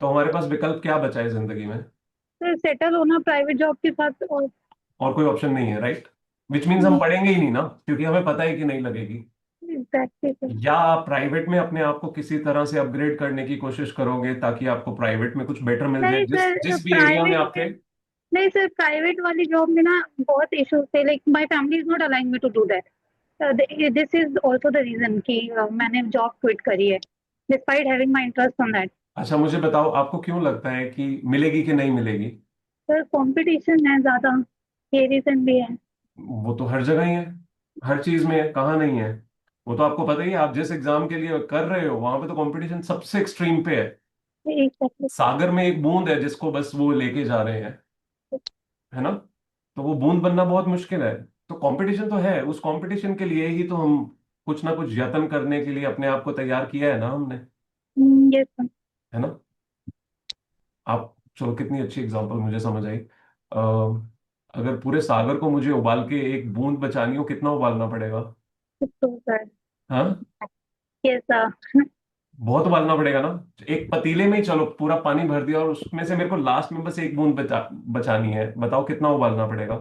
तो हमारे पास विकल्प क्या बचा है जिंदगी में? सर सेटल होना प्राइवेट जॉब के साथ और कोई ऑप्शन नहीं है, राइट? विच मीन्स हम पढ़ेंगे ही नहीं ना, क्योंकि हमें पता है कि नहीं लगेगी। Exactly sir. या आप प्राइवेट में अपने आप को किसी तरह से अपग्रेड करने की कोशिश करोगे ताकि आपको प्राइवेट में कुछ बेटर मिल जाए, नहीं जिस सर जिस भी एरिया में प्राइवेट आपके। में नहीं सर, प्राइवेट वाली जॉब में ना बहुत इश्यूज थे। Like my family is not allowing me to do that. This is also the reason कि मैंने जॉब क्विट करी है despite having my interest on that. अच्छा, मुझे बताओ, आपको क्यों लगता है कि मिलेगी कि नहीं मिलेगी? सर कंपटीशन है ज्यादा, ये रीजन भी है। वो तो हर जगह ही है, हर चीज में है, कहाँ नहीं है? वो तो आपको पता ही है, आप जिस एग्जाम के लिए कर रहे हो वहां पे तो कंपटीशन सबसे एक्सट्रीम पे है। एग्जैक्टली। सागर में एक बूंद है जिसको बस वो लेके जा रहे हैं, है ना? तो वो बूंद बनना बहुत मुश्किल है। तो कंपटीशन तो है, उस कंपटीशन के लिए ही तो हम कुछ ना कुछ यत्न करने के लिए अपने आप को तैयार किया है ना हमने, ये सर। है ना? आप चलो, कितनी अच्छी एग्जांपल मुझे समझ आई। अगर पूरे सागर को मुझे उबाल के एक बूंद बचानी हो, कितना उबालना पड़ेगा? तो सर, हाँ, ये सर। बहुत उबालना पड़ेगा ना। एक पतीले में ही चलो पूरा पानी भर दिया और उसमें से मेरे को लास्ट में बस एक बूंद बचानी है, बताओ कितना उबालना पड़ेगा?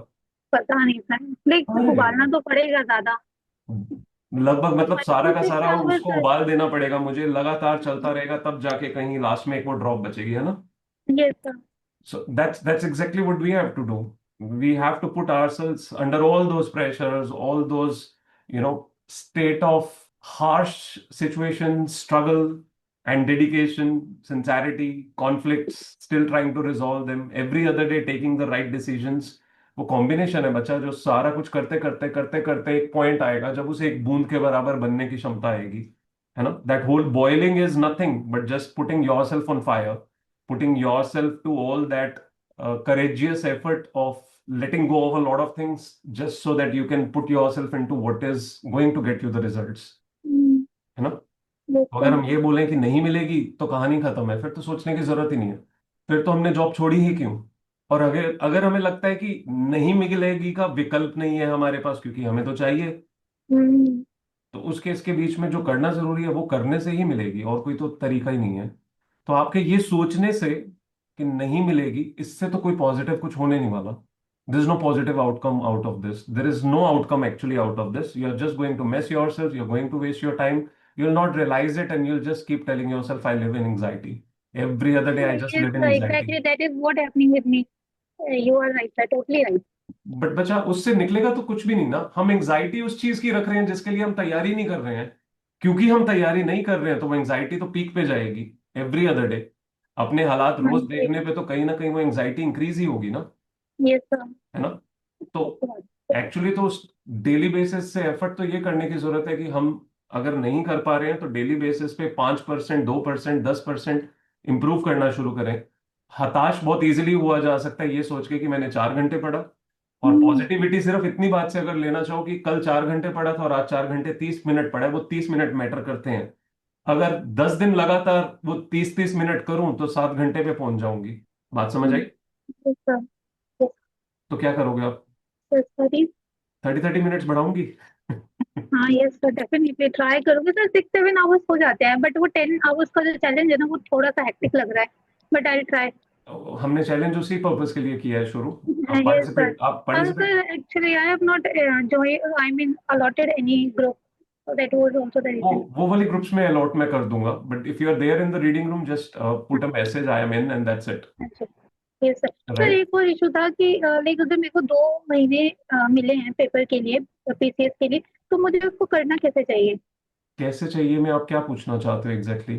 पता नहीं सर, लेकिन अरे, उबालना तो पड़ेगा ज्यादा। लगभग मतलब फाइव सारा टू का सिक्स सारा आवर्स उसको सर। उबाल देना पड़ेगा मुझे, लगातार चलता रहेगा तब जाके कहीं लास्ट में एक वो ड्रॉप बचेगी, है ना? ये sir. So that's exactly what we have to do. We have to put ourselves under all those pressures, all those, state of harsh situations, struggle and dedication, sincerity, conflicts, still trying to resolve them, every other day taking the right decisions. वो combination है बच्चा, जो सारा कुछ करते करते करते करते एक पॉइंट आएगा जब उसे एक बूंद के बराबर बनने की क्षमता आएगी, है ना? That whole boiling is nothing but just putting yourself on fire, putting yourself to all that courageous effort of letting go of a lot of things just so that you can put yourself into what is going to get you the results, है ना? ये तो अगर sir. हम ये बोलें कि नहीं मिलेगी तो कहानी खत्म है, फिर तो सोचने की जरूरत ही नहीं है। फिर तो हमने जॉब छोड़ी ही क्यों? और अगर अगर हमें लगता है कि नहीं मिलेगी का विकल्प नहीं है हमारे पास क्योंकि हमें तो चाहिए, हम्म। तो उस केस के बीच में जो करना जरूरी है वो करने से ही मिलेगी, और कोई तो तरीका ही नहीं है। तो आपके ये सोचने से कि नहीं मिलेगी, इससे तो कोई पॉजिटिव कुछ होने नहीं वाला। There is no positive outcome out of this, there is no outcome actually out of this, you are just going to mess yourself, you are going to waste your time, you will not realize it and you'll just keep telling yourself I live in anxiety, every other day I just Yes live in sir, anxiety। exactly that is what happening with me. You are right sir, totally right. But बच्चा, उससे निकलेगा तो कुछ भी नहीं ना। हम anxiety उस चीज की रख रहे हैं जिसके लिए हम तैयारी नहीं कर रहे हैं। क्योंकि हम तैयारी नहीं कर रहे हैं तो वो एंग्जाइटी तो पीक पे जाएगी एवरी अदर डे। अपने हालात हाँ रोज जी। देखने पे तो कहीं ना कहीं वो एंग्जाइटी इंक्रीज ही होगी ना, यस सर। है ना? तो एक्चुअली तो उस डेली बेसिस से एफर्ट तो ये करने की जरूरत है कि हम अगर नहीं कर पा रहे हैं तो डेली बेसिस पे 5%, 2%, 10% इंप्रूव करना शुरू करें। हताश बहुत इजीली हुआ जा सकता है ये सोच के कि मैंने 4 घंटे पढ़ा, और पॉजिटिविटी सिर्फ इतनी बात से अगर लेना चाहो कि कल 4 घंटे पढ़ा था और आज 4 घंटे 30 मिनट पढ़ा है, वो 30 मिनट मैटर करते हैं। अगर 10 दिन लगातार वो 30-30 मिनट करूं तो 7 घंटे पे पहुंच जाऊंगी। बात समझ आई? Yes sir. तो क्या करोगे आप? Yes sir. 30-30 मिनट्स बढ़ाऊंगी। हाँ यस सर, डेफिनेटली ट्राई करूंगी सर। 6-7 आवर्स हो जाते हैं, बट वो 10 आवर्स का जो चैलेंज है ना, वो थोड़ा सा हेक्टिक लग रहा है, बट आई ट्राई। हमने चैलेंज उसी पर्पस के लिए किया है शुरू। Yes sir. आप participate sir actually I have not joined, I mean allotted any group, so that was also the वो reason. वो वाली ग्रुप्स में अलॉट मैं कर दूंगा, but if you are there in the reading room just put a message I am in and that's it, अच्छा। Yes sir. Sir right? एक और इशू था कि लाइक अगर मेरे को 2 महीने मिले हैं पेपर के लिए, पीसीएस के लिए, तो मुझे उसको करना कैसे चाहिए? कैसे चाहिए में आप क्या पूछना चाहते हो एग्जैक्टली?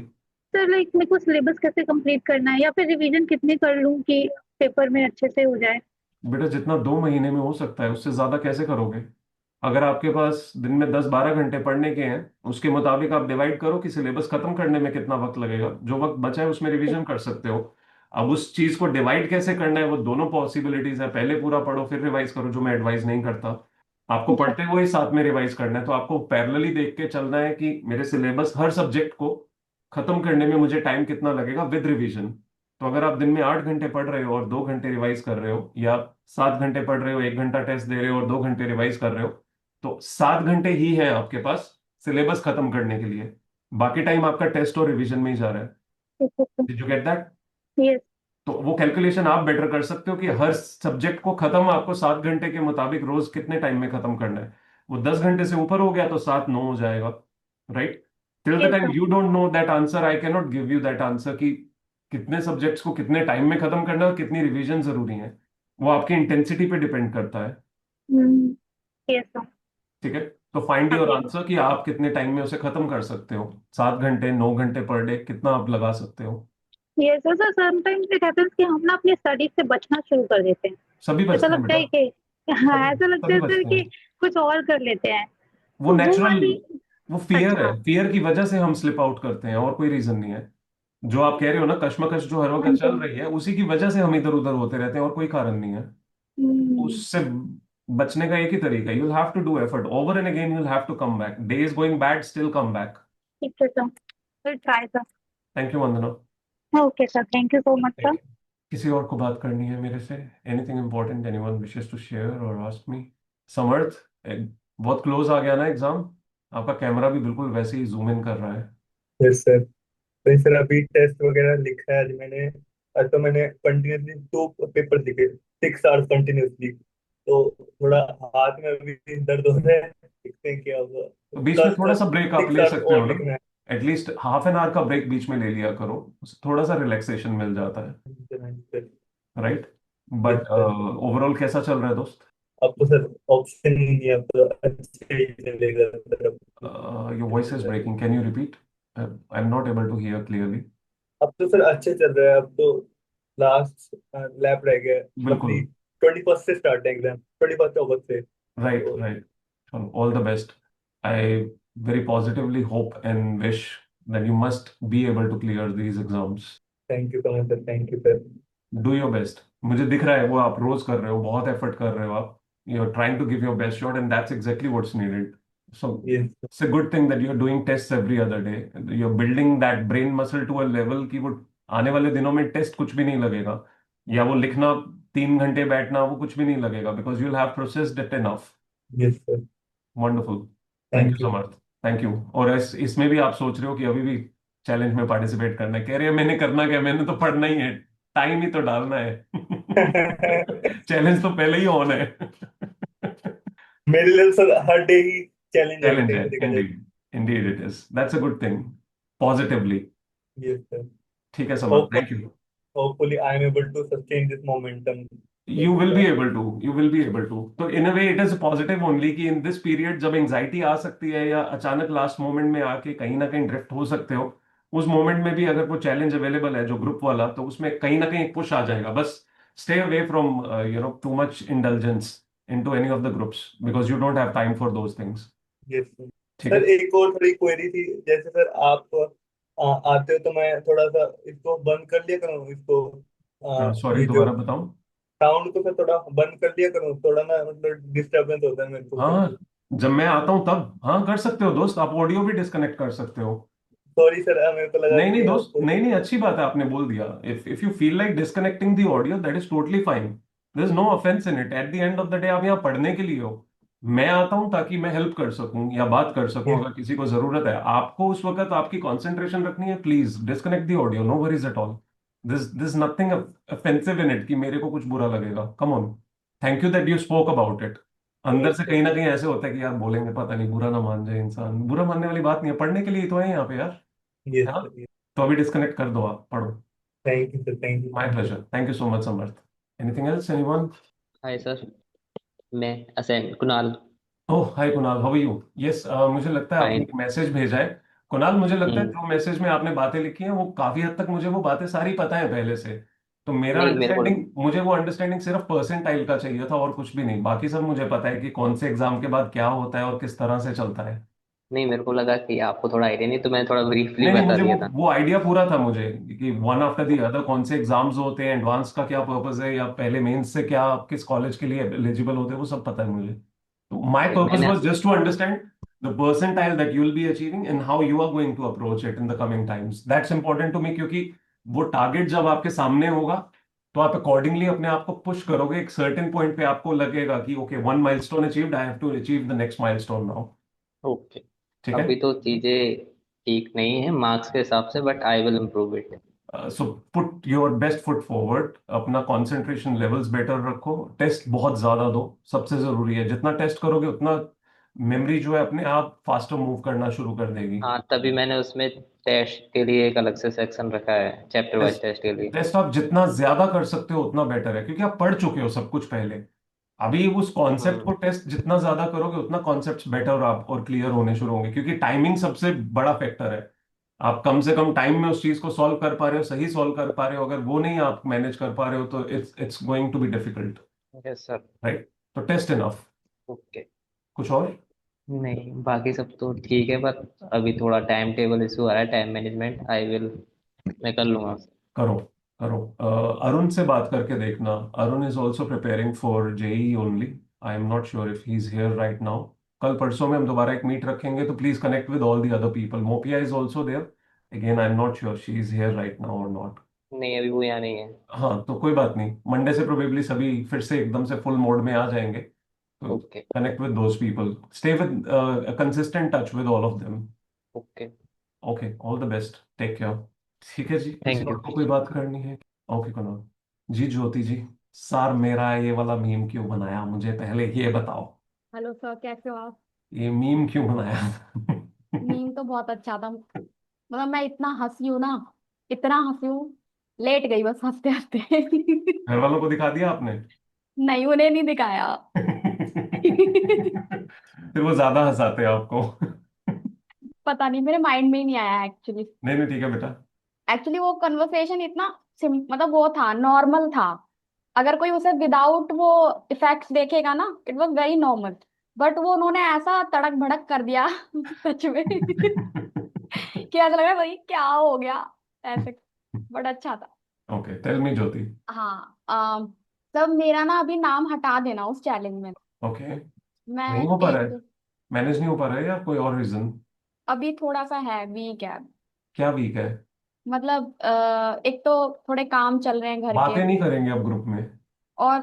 सर लाइक मेरे को सिलेबस कैसे कंप्लीट करना है, या फिर रिवीजन कितनी कर लूं कि पेपर में अच्छे से हो जाए? बेटा, जितना 2 महीने में हो सकता है उससे ज्यादा कैसे करोगे? अगर आपके पास दिन में 10-12 घंटे पढ़ने के हैं, उसके मुताबिक आप डिवाइड करो कि सिलेबस खत्म करने में कितना वक्त लगेगा, जो वक्त बचा है उसमें रिवीजन कर सकते हो। अब उस चीज को डिवाइड कैसे करना है, वो दोनों पॉसिबिलिटीज है, पहले पूरा पढ़ो फिर रिवाइज करो, जो मैं एडवाइस नहीं करता। आपको अच्छा। पढ़ते हुए ही साथ में रिवाइज करना है, तो आपको पैरेलली देख के चलना है कि मेरे सिलेबस हर सब्जेक्ट को खत्म करने में मुझे टाइम कितना लगेगा विद रिवीजन। तो अगर आप दिन में 8 घंटे पढ़ रहे हो और 2 घंटे रिवाइज कर रहे हो, या 7 घंटे पढ़ रहे हो, 1 घंटा टेस्ट दे रहे हो और 2 घंटे रिवाइज कर रहे हो, तो 7 घंटे ही है आपके पास सिलेबस खत्म करने के लिए। बाकी टाइम आपका टेस्ट और रिवीजन में ही जा रहा है। Did you get that? Yes. तो वो कैलकुलेशन आप बेटर कर सकते हो कि हर सब्जेक्ट को खत्म आपको 7 घंटे के मुताबिक रोज कितने टाइम में खत्म करना है। वो 10 घंटे से ऊपर हो गया तो 7-9 हो जाएगा, right? Till the yes time sir. You don't know that answer, I can not give you that answer कि कितने सब्जेक्ट्स को कितने टाइम में खत्म करना है और कितनी रिवीजन जरूरी है। वो आपकी इंटेंसिटी पे डिपेंड करता है, यस सर। ठीक है? तो फाइंड हाँ योर जी। आंसर कि आप कितने टाइम में उसे खत्म कर सकते हो। 7 घंटे, 9 घंटे पर डे, कितना आप लगा सकते हो। ये सर समटाइम्स इट हैपेंस कि हम ना अपनी स्टडीज से बचना शुरू कर देते हैं। सभी ऐसा बचते हैं लगता बेटा, है कि हाँ, ऐसा लगता सभी है सर बचते कि हैं। कुछ और कर लेते हैं, वो तो वो नेचुरल, वाली। वो फियर है, अच्छा। फियर की वजह से हम स्लिप आउट करते हैं, और कोई रीजन नहीं है। जो आप कह रहे हो ना, कश्मकश जो हर हाँ वक्त चल जी। रही है, उसी की वजह से हम इधर उधर होते रहते हैं, और कोई कारण नहीं है। हम्म। उससे बचने का एक ही तरीका, you have to do effort over and again, you have to come back, day is going bad, still come back. ठीक है सर, फिर try sir. Thank you Vandana. Okay sir, thank you so much Thank sir. you. किसी और को बात करनी है मेरे से? Anything important anyone wishes to share और आस्क मी? समर्थ, बहुत क्लोज आ गया ना एग्जाम? आपका कैमरा भी बिल्कुल वैसे ही जूम इन कर रहा है। Yes sir. तो सर अभी टेस्ट वगैरह लिखा है आज मैंने। आज तो मैंने कंटिन्यूसली 2 पेपर लिखे, 6 आवर्स कंटिन्यूसली। तो थोड़ा हाथ में अभी दर्द हो रहा है, देखते हैं क्या होगा। तो बीच में कल थोड़ा तो सा ब्रेक आप सिक्स ले आवर्स सकते हो और ना, लिखना एटलीस्ट हाफ एन आवर का ब्रेक बीच में ले लिया करो, उससे थोड़ा सा रिलैक्सेशन मिल जाता है। है, right? Yes but sir. Overall कैसा चल रहा है दोस्त? अब तो सर ऑप्शन ही नहीं है, अब तो अच्छे ही चलेगा सर। अब तो your voice is breaking, can you repeat? I am not able to hear clearly. अब तो सर अच्छे चल रहा है। अब तो लास्ट लैब रह गया है। बिल्कुल। अपनी 21st से स्टार्ट है एग्जाम, 21st अगस्त से। राइट, तो right. All the best. I very positively hope and wish that you must be able to clear these exams. Thank you so much sir, thank you sir. Do your best. मुझे दिख रहा है वो आप रोज कर रहे हो, बहुत एफर्ट कर रहे हो आप। You're trying to give your best shot and that's exactly what's needed. So yes it's a good thing that you're doing tests every other day. You're building that brain muscle to a level कि वो आने वाले दिनों में test कुछ भी नहीं लगेगा, या वो लिखना 3 घंटे बैठना वो कुछ भी नहीं लगेगा, because you'll have processed it enough. Yes sir. Wonderful. Thank you thank you. Samarth. Thank you. और इसमें भी आप सोच रहे हो कि अभी भी चैलेंज में पार्टिसिपेट करना है, कह रहे हैं मैंने करना क्या, मैंने तो पढ़ना ही है, टाइम ही तो डालना है। चैलेंज तो पहले ही ऑन है। मेरे लिए सर हर डे ही चैलेंज है, एक चैलेंज टाइप है, से देखा जाए। Indeed, indeed it is, that's a good thing, positively. Yes sir. ठीक है Samarth, hopefully thank you. Hopefully I am able to sustain this momentum. You will be able to, you will be able to. तो in a way it is positive only कि in this period जब anxiety आ सकती है या अचानक last moment में आके कहीं ना कहीं ड्रिफ्ट हो सकते हो, उस मोमेंट में भी अगर वो चैलेंज अवेलेबल है जो ग्रुप वाला, तो उसमें कहीं ना कहीं पुश आ जाएगा। बस stay away from too much indulgence into any of the groups, because you don't have time for those things. Yes sir. ठीक सर है। एक और थोड़ी क्वेरी थी, जैसे सर आप आते हो तो मैं थोड़ा सा इसको बंद कर लिया करूँ, इसको सॉरी, ये जो दोबारा बताऊं? साउंड को सर थोड़ा बंद कर लिया करूँ, थोड़ा ना मतलब डिस्टरबेंस होता है मेरे को फिर। हाँ, जब मैं आता हूँ तब हाँ कर सकते हो दोस्त, आप ऑडियो भी डिस्कनेक्ट कर सकते हो। सॉरी सर, मेरे को लगा नहीं नहीं कि दोस्त, आपको। नहीं नहीं, अच्छी बात है, आपने बोल दिया। If you feel like disconnecting the audio, that is totally fine, there is no offence in it. At the end of the day आप यहाँ पढ़ने के लिए हो। मैं आता हूँ ताकि मैं हेल्प कर सकूं या बात कर सकूं, यस अगर किसी को जरूरत है। आपको उस वक्त आपकी कंसंट्रेशन रखनी है, please disconnect the audio, no worries at all. This nothing offensive in it कि मेरे को कुछ बुरा लगेगा। Come on, thank you that you spoke about it. अंदर से कहीं ना कहीं ऐसे होता है कि यार बोलेंगे, पता नहीं बुरा ना मान जाए इंसान। बुरा मानने वाली बात नहीं है, पढ़ने के लिए ही तो है यहाँ पे यार, यस है ना? सर। तो अभी डिस्कनेक्ट कर दो, आप पढ़ो। Thank you sir, thank you, my thank you. Pleasure, thank you so much Samarth. Anything else, anyone? Hi sir, मैं असेन Kunal. Oh hi Kunal, how are you? Yes, मुझे लगता है आपने फाइन। एक मैसेज भेजा है। कुणाल, मुझे लगता है हम्म। जो मैसेज में आपने बातें लिखी हैं वो काफी हद तक मुझे वो बातें सारी पता है पहले से। तो मेरा नहीं मेरे को अंडरस्टैंडिंग, मुझे वो अंडरस्टैंडिंग सिर्फ परसेंटाइल का चाहिए था और कुछ भी नहीं। बाकी सब मुझे पता है कि कौन से एग्जाम के बाद क्या होता है और किस तरह से चलता है। नहीं, मेरे को लगा कि आपको थोड़ा आइडिया नहीं, तो मैंने थोड़ा ब्रीफली नहीं नहीं, बता मुझे दिया था। वो आइडिया पूरा था मुझे, कि वन आफ्टर द अदर कौन से एग्जाम्स होते हैं, एडवांस का क्या पर्पस है, या पहले मेंस से क्या आप किस कॉलेज के लिए एलिजिबल होते हैं, वो सब पता है मुझे। तो माय ओके, पर्पस मैंने was just to understand the percentile that you will be achieving and how you are going to approach it in the coming times. That's important to me, क्योंकि वो टारगेट जब आपके सामने होगा तो आप accordingly अपने आप को पुश करोगे। एक सर्टेन पॉइंट पे आपको लगेगा कि okay, one milestone achieved, I have to achieve the next milestone now. Okay. ठीक है। अभी तो चीजें ठीक नहीं है मार्क्स के हिसाब से, but I will improve it. So put your best foot forward, अपना कंसंट्रेशन लेवल्स बेटर रखो, टेस्ट बहुत ज्यादा दो, सबसे जरूरी है। जितना टेस्ट करोगे उतना मेमोरी जो है अपने आप फास्टर मूव करना शुरू कर देगी। हाँ, तभी मैंने उसमें टेस्ट के लिए एक अलग से सेक्शन रखा है, चैप्टर वाइज टेस्ट, टेस्ट के लिए। टेस्ट आप जितना ज्यादा कर सकते हो उतना बेटर है, क्योंकि आप पढ़ चुके हो सब कुछ पहले। अभी उस कॉन्सेप्ट को हम्म। टेस्ट जितना ज्यादा करोगे उतना कॉन्सेप्ट बेटर और आप और क्लियर होने शुरू होंगे, क्योंकि टाइमिंग सबसे बड़ा फैक्टर है। आप कम से कम टाइम में उस चीज को सॉल्व कर पा रहे हो, सही सॉल्व कर पा रहे हो। अगर वो नहीं आप मैनेज कर पा रहे हो तो it's going to be difficult, yes sir. Right? तो टेस्ट इनफ। ओके। कुछ और? नहीं, बाकी सब तो ठीक है, पर अभी थोड़ा टाइम टेबल इशू आ रहा है, टाइम मैनेजमेंट। मैं कर लूंगा। करो करो। अरुण से बात करके देखना। Arun is also preparing for JEE only. I am not sure if he is here right now. कल परसों में हम दोबारा एक मीट रखेंगे, तो please connect with all the other people. Mopia is also there. Again I am not sure she is here right now और not. नहीं, अभी वो यहाँ नहीं है। हाँ, तो कोई बात नहीं, मंडे से प्रोबेबली सभी फिर से एकदम से फुल मोड में आ जाएंगे। तो okay. Connect with those people, stay with consistent touch with all of them. Okay. Okay, all the best, take care. ठीक है जी, किसी थैंक और यू। को कोई बात करनी है? ओके, कुणाल जी। ज्योति जी, सर मेरा ये वाला मीम क्यों बनाया, मुझे पहले ये बताओ। हेलो सर, कैसे हो आप? ये मीम क्यों बनाया? मीम तो बहुत अच्छा था। मतलब मैं इतना हंसी हूँ ना, इतना हंसी हूँ, लेट गई बस हंसते हंसते। घर वालों को दिखा दिया आपने? नहीं, उन्हें नहीं दिखाया। फिर वो ज्यादा हंसाते हैं आपको। पता नहीं, मेरे माइंड में ही नहीं आया एक्चुअली। नहीं नहीं, ठीक है बेटा। एक्चुअली वो कन्वर्सेशन इतना मतलब वो था, नॉर्मल था। अगर कोई उसे विदाउट वो इफेक्ट्स देखेगा ना, it was very normal. But वो उन्होंने ऐसा तड़क भड़क कर दिया सच में कि ऐसा लग रहा है भाई क्या हो गया ऐसे। बड़ा अच्छा था। ओके, टेल मी ज्योति। हाँ, तब मेरा ना अभी नाम हटा देना उस चैलेंज में। ओके, नहीं मैं हो पा रहा है, एक मैनेज नहीं हो पा रहा है, या कोई और रीजन? अभी थोड़ा सा है, वीक है। क्या वीक है? मतलब एक तो थोड़े काम चल रहे हैं घर के। बातें नहीं करेंगे अब ग्रुप में? और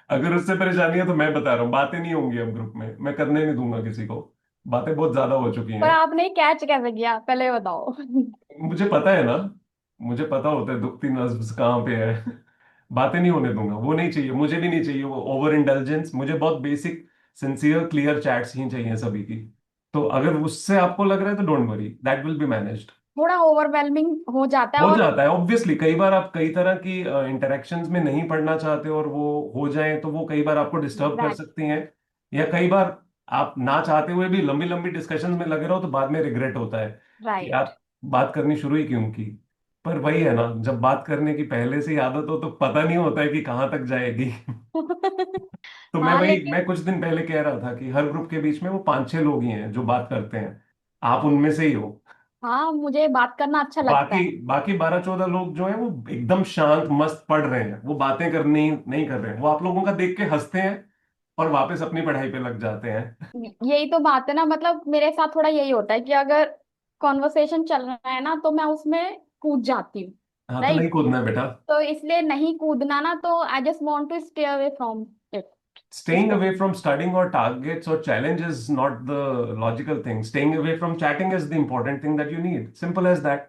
अगर उससे परेशानी है तो मैं बता रहा हूँ, बातें नहीं होंगी अब ग्रुप में, मैं करने नहीं दूंगा किसी को। बातें बहुत ज्यादा हो चुकी पर हैं। आपने कैच कैसे किया, पहले ये बताओ। मुझे पता है ना, मुझे पता होता है दुखती नब्ज कहाँ पे है। बातें नहीं होने दूंगा, वो नहीं चाहिए, मुझे भी नहीं चाहिए वो ओवर इंटेलिजेंस। मुझे बहुत बेसिक सिंसियर क्लियर चैट्स ही चाहिए सभी की। तो अगर उससे आपको लग रहा है तो don't worry, that will be managed. थोड़ा ओवरवेलमिंग हो जाता है। हो और जाता है ऑब्वियसली, कई बार आप कई तरह की इंटरेक्शंस में नहीं पढ़ना चाहते और वो हो जाए तो वो कई बार आपको डिस्टर्ब कर एग्जैक्ट सकती हैं। या कई बार आप ना चाहते हुए भी लंबी लंबी डिस्कशंस में लगे रहो तो बाद में रिग्रेट होता है कि राइट। यार बात करनी शुरू ही क्यों की। पर वही है ना, जब बात करने की पहले से ही आदत हो तो पता नहीं होता है कि कहाँ तक जाएगी। तो मैं हाँ वही, लेकिन मैं कुछ दिन पहले कह रहा था कि हर ग्रुप के बीच में वो 5-6 लोग ही हैं जो बात करते हैं। आप उनमें से ही हो। हाँ, मुझे बात करना अच्छा लगता बाकी है। बाकी 12-14 लोग जो हैं वो एकदम शांत मस्त पढ़ रहे हैं, वो बातें करनी नहीं कर रहे हैं, वो आप लोगों का देख के हंसते हैं और वापस अपनी पढ़ाई पे लग जाते हैं। यही तो बात है ना, मतलब मेरे साथ थोड़ा यही होता है कि अगर कॉन्वर्सेशन चल रहा है ना तो मैं उसमें कूद जाती हूँ। हाँ, तो नहीं राइट। कूदना है बेटा। तो इसलिए नहीं कूदना ना, तो I just want to stay away from it. Staying away from studying or targets or challenge is not the logical thing. Staying away from chatting is the important thing that you need. Simple as that.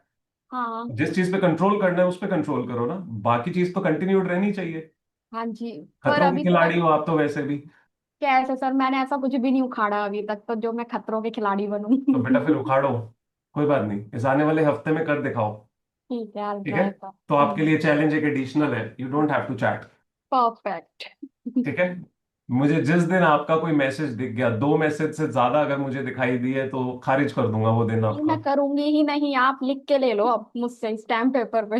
हाँ। जिस चीज पे control करना है उस पे control करो ना, बाकी चीज तो कंटिन्यूड रहनी चाहिए। हाँ जी। पर खतरों के अभी थोड़ा खिलाड़ी हो आप तो वैसे भी। कैसे सर, मैंने ऐसा कुछ भी नहीं उखाड़ा अभी तक तो जो मैं खतरों के खिलाड़ी बनूं। तो बेटा फिर उखाड़ो, कोई बात नहीं, इस आने वाले हफ्ते में कर दिखाओ। ठीक है, आई ठीक है, ट्राई तो आपके कर। लिए चैलेंज एक एडिशनल है, you don't have to chat. Perfect. ठीक है, मुझे जिस दिन आपका कोई मैसेज दिख गया, 2 मैसेज से ज्यादा अगर मुझे दिखाई दिए तो खारिज कर दूंगा वो दिन नहीं, आपका। मैं करूंगी ही नहीं, आप लिख के ले लो अब मुझसे स्टैम्प पेपर पे।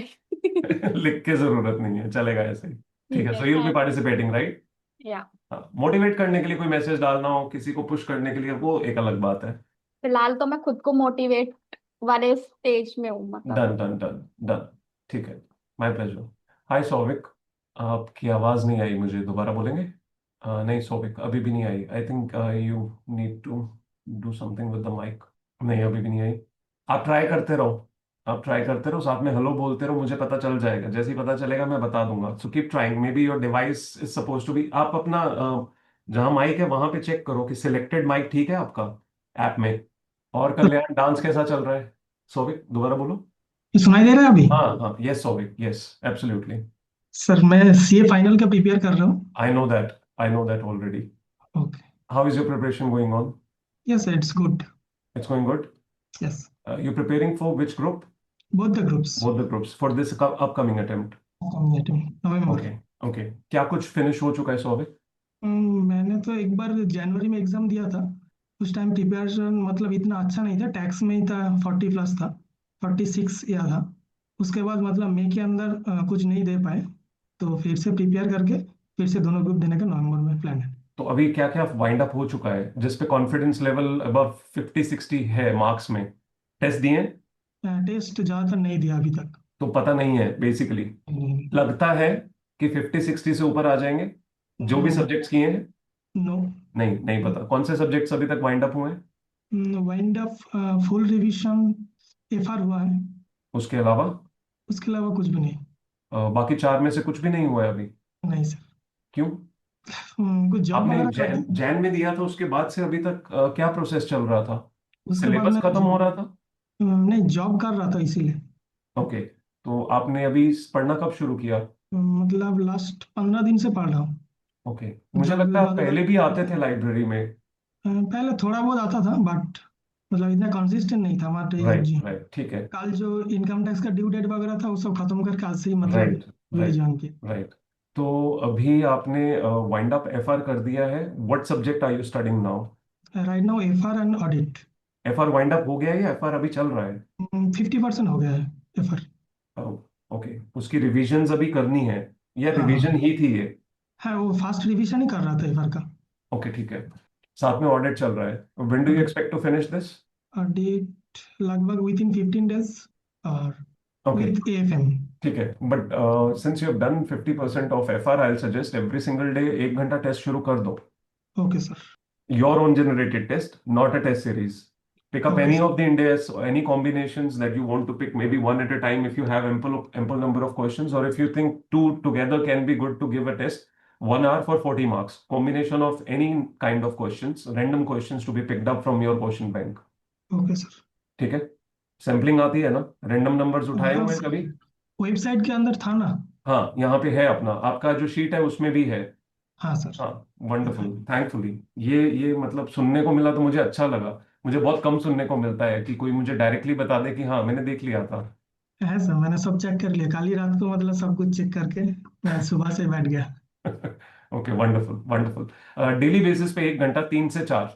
लिख के जरूरत नहीं है, चलेगा ऐसे ही। ठीक ठीक है, है, so you will B thank participating right? या। हाँ, मोटिवेट करने के लिए कोई मैसेज डालना हो, किसी को पुश करने के लिए, वो एक अलग बात है। फिलहाल तो मैं खुद को मोटिवेट वाले स्टेज में हूँ, मतलब। Done done done done. ठीक है, माय प्लेजर। हाय सौविक, आपकी आवाज नहीं आई मुझे, दोबारा बोलेंगे? नहीं सौविक, अभी भी नहीं आई। I think you need to do something with the mic. नहीं, अभी भी नहीं आई। आप ट्राई करते रहो, आप ट्राई करते रहो, साथ में हेलो बोलते रहो, मुझे पता चल जाएगा, जैसे ही पता चलेगा मैं बता दूंगा। So keep trying, maybe your device is suppose to be, आप अपना जहाँ माइक है वहां पे चेक करो कि सिलेक्टेड माइक ठीक है आपका ऐप में। और कल्याण, डांस कैसा चल रहा है? सौविक दोबारा बोलो। सुनाई दे रहा है अभी? हाँ हाँ, yes Souvik, yes absolutely. Sir मैं सीए फाइनल का प्रिपेयर कर रहा हूँ। I know that, I know that already. Okay. How is your preparation going on? Yes it's good. It's going good. Yes. You preparing for which group? Both the groups. Both the groups for this upcoming attempt? November. Okay okay, क्या कुछ finish हो चुका है सौविक? मैंने तो एक बार जनवरी में exam दिया था, उस टाइम प्रिपरेशन मतलब इतना अच्छा नहीं था, टैक्स में ही था, 40+ था, 46 या था। उसके बाद मतलब मई के अंदर कुछ नहीं दे पाए, तो फिर से प्रिपेयर करके फिर से दोनों ग्रुप देने का नवंबर में प्लान है। तो अभी क्या क्या वाइंड अप हो चुका है जिस पे कॉन्फिडेंस लेवल अबव 50-60 है मार्क्स में? टेस्ट दिए हैं? टेस्ट ज़्यादातर नहीं दिया अभी तक। तो पता नहीं है बेसिकली। लगता है कि 50-60 से ऊपर आ जाएंगे जो भी नो सब्जेक्ट्स किए हैं? नो नहीं, नहीं पता कौन से सब्जेक्ट्स अभी तक वाइंड अप हुए हैं। Wind up full revision FR हुआ है, उसके अलावा उसके अलावा कुछ भी नहीं। बाकी 4 में से कुछ भी नहीं हुआ है अभी? नहीं सर। क्यों? कुछ जॉब आपने वगैरह कर जैन जैन में दिया था, उसके बाद से अभी तक क्या प्रोसेस चल रहा था? उसके बाद सिलेबस मैं खत्म हो रहा था? नहीं जॉब कर रहा था इसीलिए। ओके, तो आपने अभी पढ़ना कब शुरू किया? मतलब लास्ट 15 दिन से पढ़ रहा हूँ। ओके, मुझे जॉब के लगता है आप बाद पहले अगर भी आते थे लाइब्रेरी में। पहले थोड़ा बहुत आता था, बट मतलब इतना कंसिस्टेंट नहीं था हमारे राइट, राइट, ठीक है। कल जो इनकम टैक्स का ड्यू डेट वगैरह था वो सब खत्म करके आज से ही मतलब राइट, ये राइट, जान के। राइट। तो अभी आपने वाइंड अप एफआर कर दिया है। What subject are you studying now? Right now FR and audit. FR wind up हो गया है या एफआर अभी चल रहा है? 50% हो गया है एफआर। ओके, उसकी रिविजन्स अभी करनी है या हाँ रिवीजन हाँ ही थी ये? हाँ, वो फास्ट रिवीजन ही कर रहा था एफआर का। ओके, ठीक है। साथ में ऑडिट चल रहा है। When do you expect to finish this? Audit लगभग विद इन 15 days और ओके, विद एएफएम। ठीक है। But since you have done 50% of FR, I will suggest every single day 1 घंटा टेस्ट शुरू कर दो। Okay sir. Your own generated test, not a test series. Pick up okay any sir. of the indices, any combinations that you want to pick, maybe one at a time if you have ample number of questions, or if you think two together can be good to give a test. 1 hour for 40 marks. Combination of any kind of questions, random questions to be picked up from your question bank. Okay sir. ठीक है? Sampling आती है ना? Random numbers उठाए हाँ हुए हैं कभी? वेबसाइट के अंदर था ना। हाँ, यहाँ पे है अपना, आपका जो शीट है उसमें भी है। हाँ सर। हाँ, वंडरफुल, थैंकफुली। ये मतलब सुनने को मिला तो मुझे अच्छा लगा। मुझे बहुत कम सुनने को मिलता है कि कोई मुझे डायरेक्टली बता दे कि हाँ मैंने देख लिया था। है सर, मैंने सब चेक कर लिया, कल ही रात को मतलब सब कुछ चेक करके मैं सुबह से बैठ गया। Okay, wonderful, wonderful. Daily basis पे 1 घंटा 3 से 4,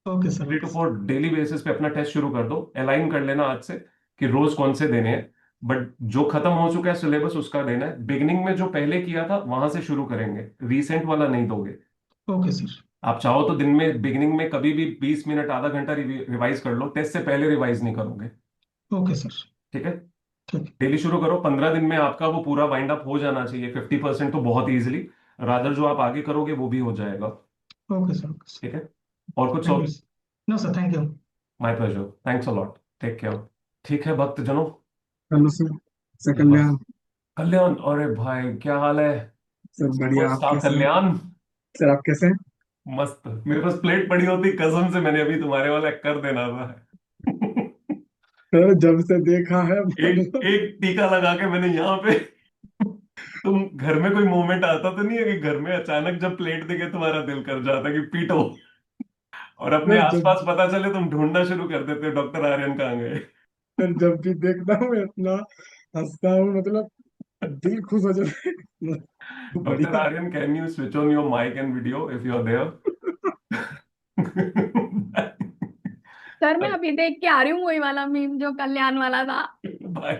okay sir. 3 to 4 daily basis पे अपना टेस्ट शुरू कर दो। अलाइन कर लेना आज से कि रोज कौन से देने हैं। बट जो खत्म हो चुका है सिलेबस उसका देना है। बिगनिंग में जो पहले किया था वहां से शुरू करेंगे, रिसेंट वाला नहीं दोगे। Okay sir. आप चाहो तो दिन में बिगिनिंग में कभी भी 20 मिनट आधा घंटा रिवाइज कर लो, टेस्ट से पहले रिवाइज नहीं करोगे। Okay sir. ठीक है? ठीक। डेली शुरू करो, 15 दिन में आपका वो पूरा वाइंड अप हो जाना चाहिए। 50% तो बहुत इजीली, रादर जो आप आगे करोगे वो भी हो जाएगा। Okay sir. Okay sir. ठीक है? और कुछ? Thank you. No sir, thank you. My pleasure, thanks a lot, take care. ठीक है भक्त जनों। Hello sir. सर ये बस कल्याण। कल्याण, अरे भाई क्या हाल है? सर बढ़िया, आप सुपरस्टार कैसे हैं? कल्याण। सर आप कैसे हैं? मस्त। मेरे पास प्लेट पड़ी होती कसम से मैंने अभी तुम्हारे वाला कर देना था। सर जब से देखा है एक एक टीका लगा के मैंने यहाँ पे। तुम घर में कोई मोमेंट आता तो नहीं है कि घर में अचानक जब प्लेट देखे तुम्हारा दिल कर जाता कि पीटो, और अपने सर जब आसपास पता चले तुम ढूंढना शुरू कर देते हो डॉक्टर आर्यन कहाँ गए। सर जब भी देखता हूँ मैं इतना हंसता हूँ, मतलब दिल खुश हो जाता है। डॉक्टर बढ़िया। Aryan, can you switch on your mic and video if you are there? Sir मैं अभी देख के आ रही हूँ वही वाला मीम जो कल्याण वाला था। भाई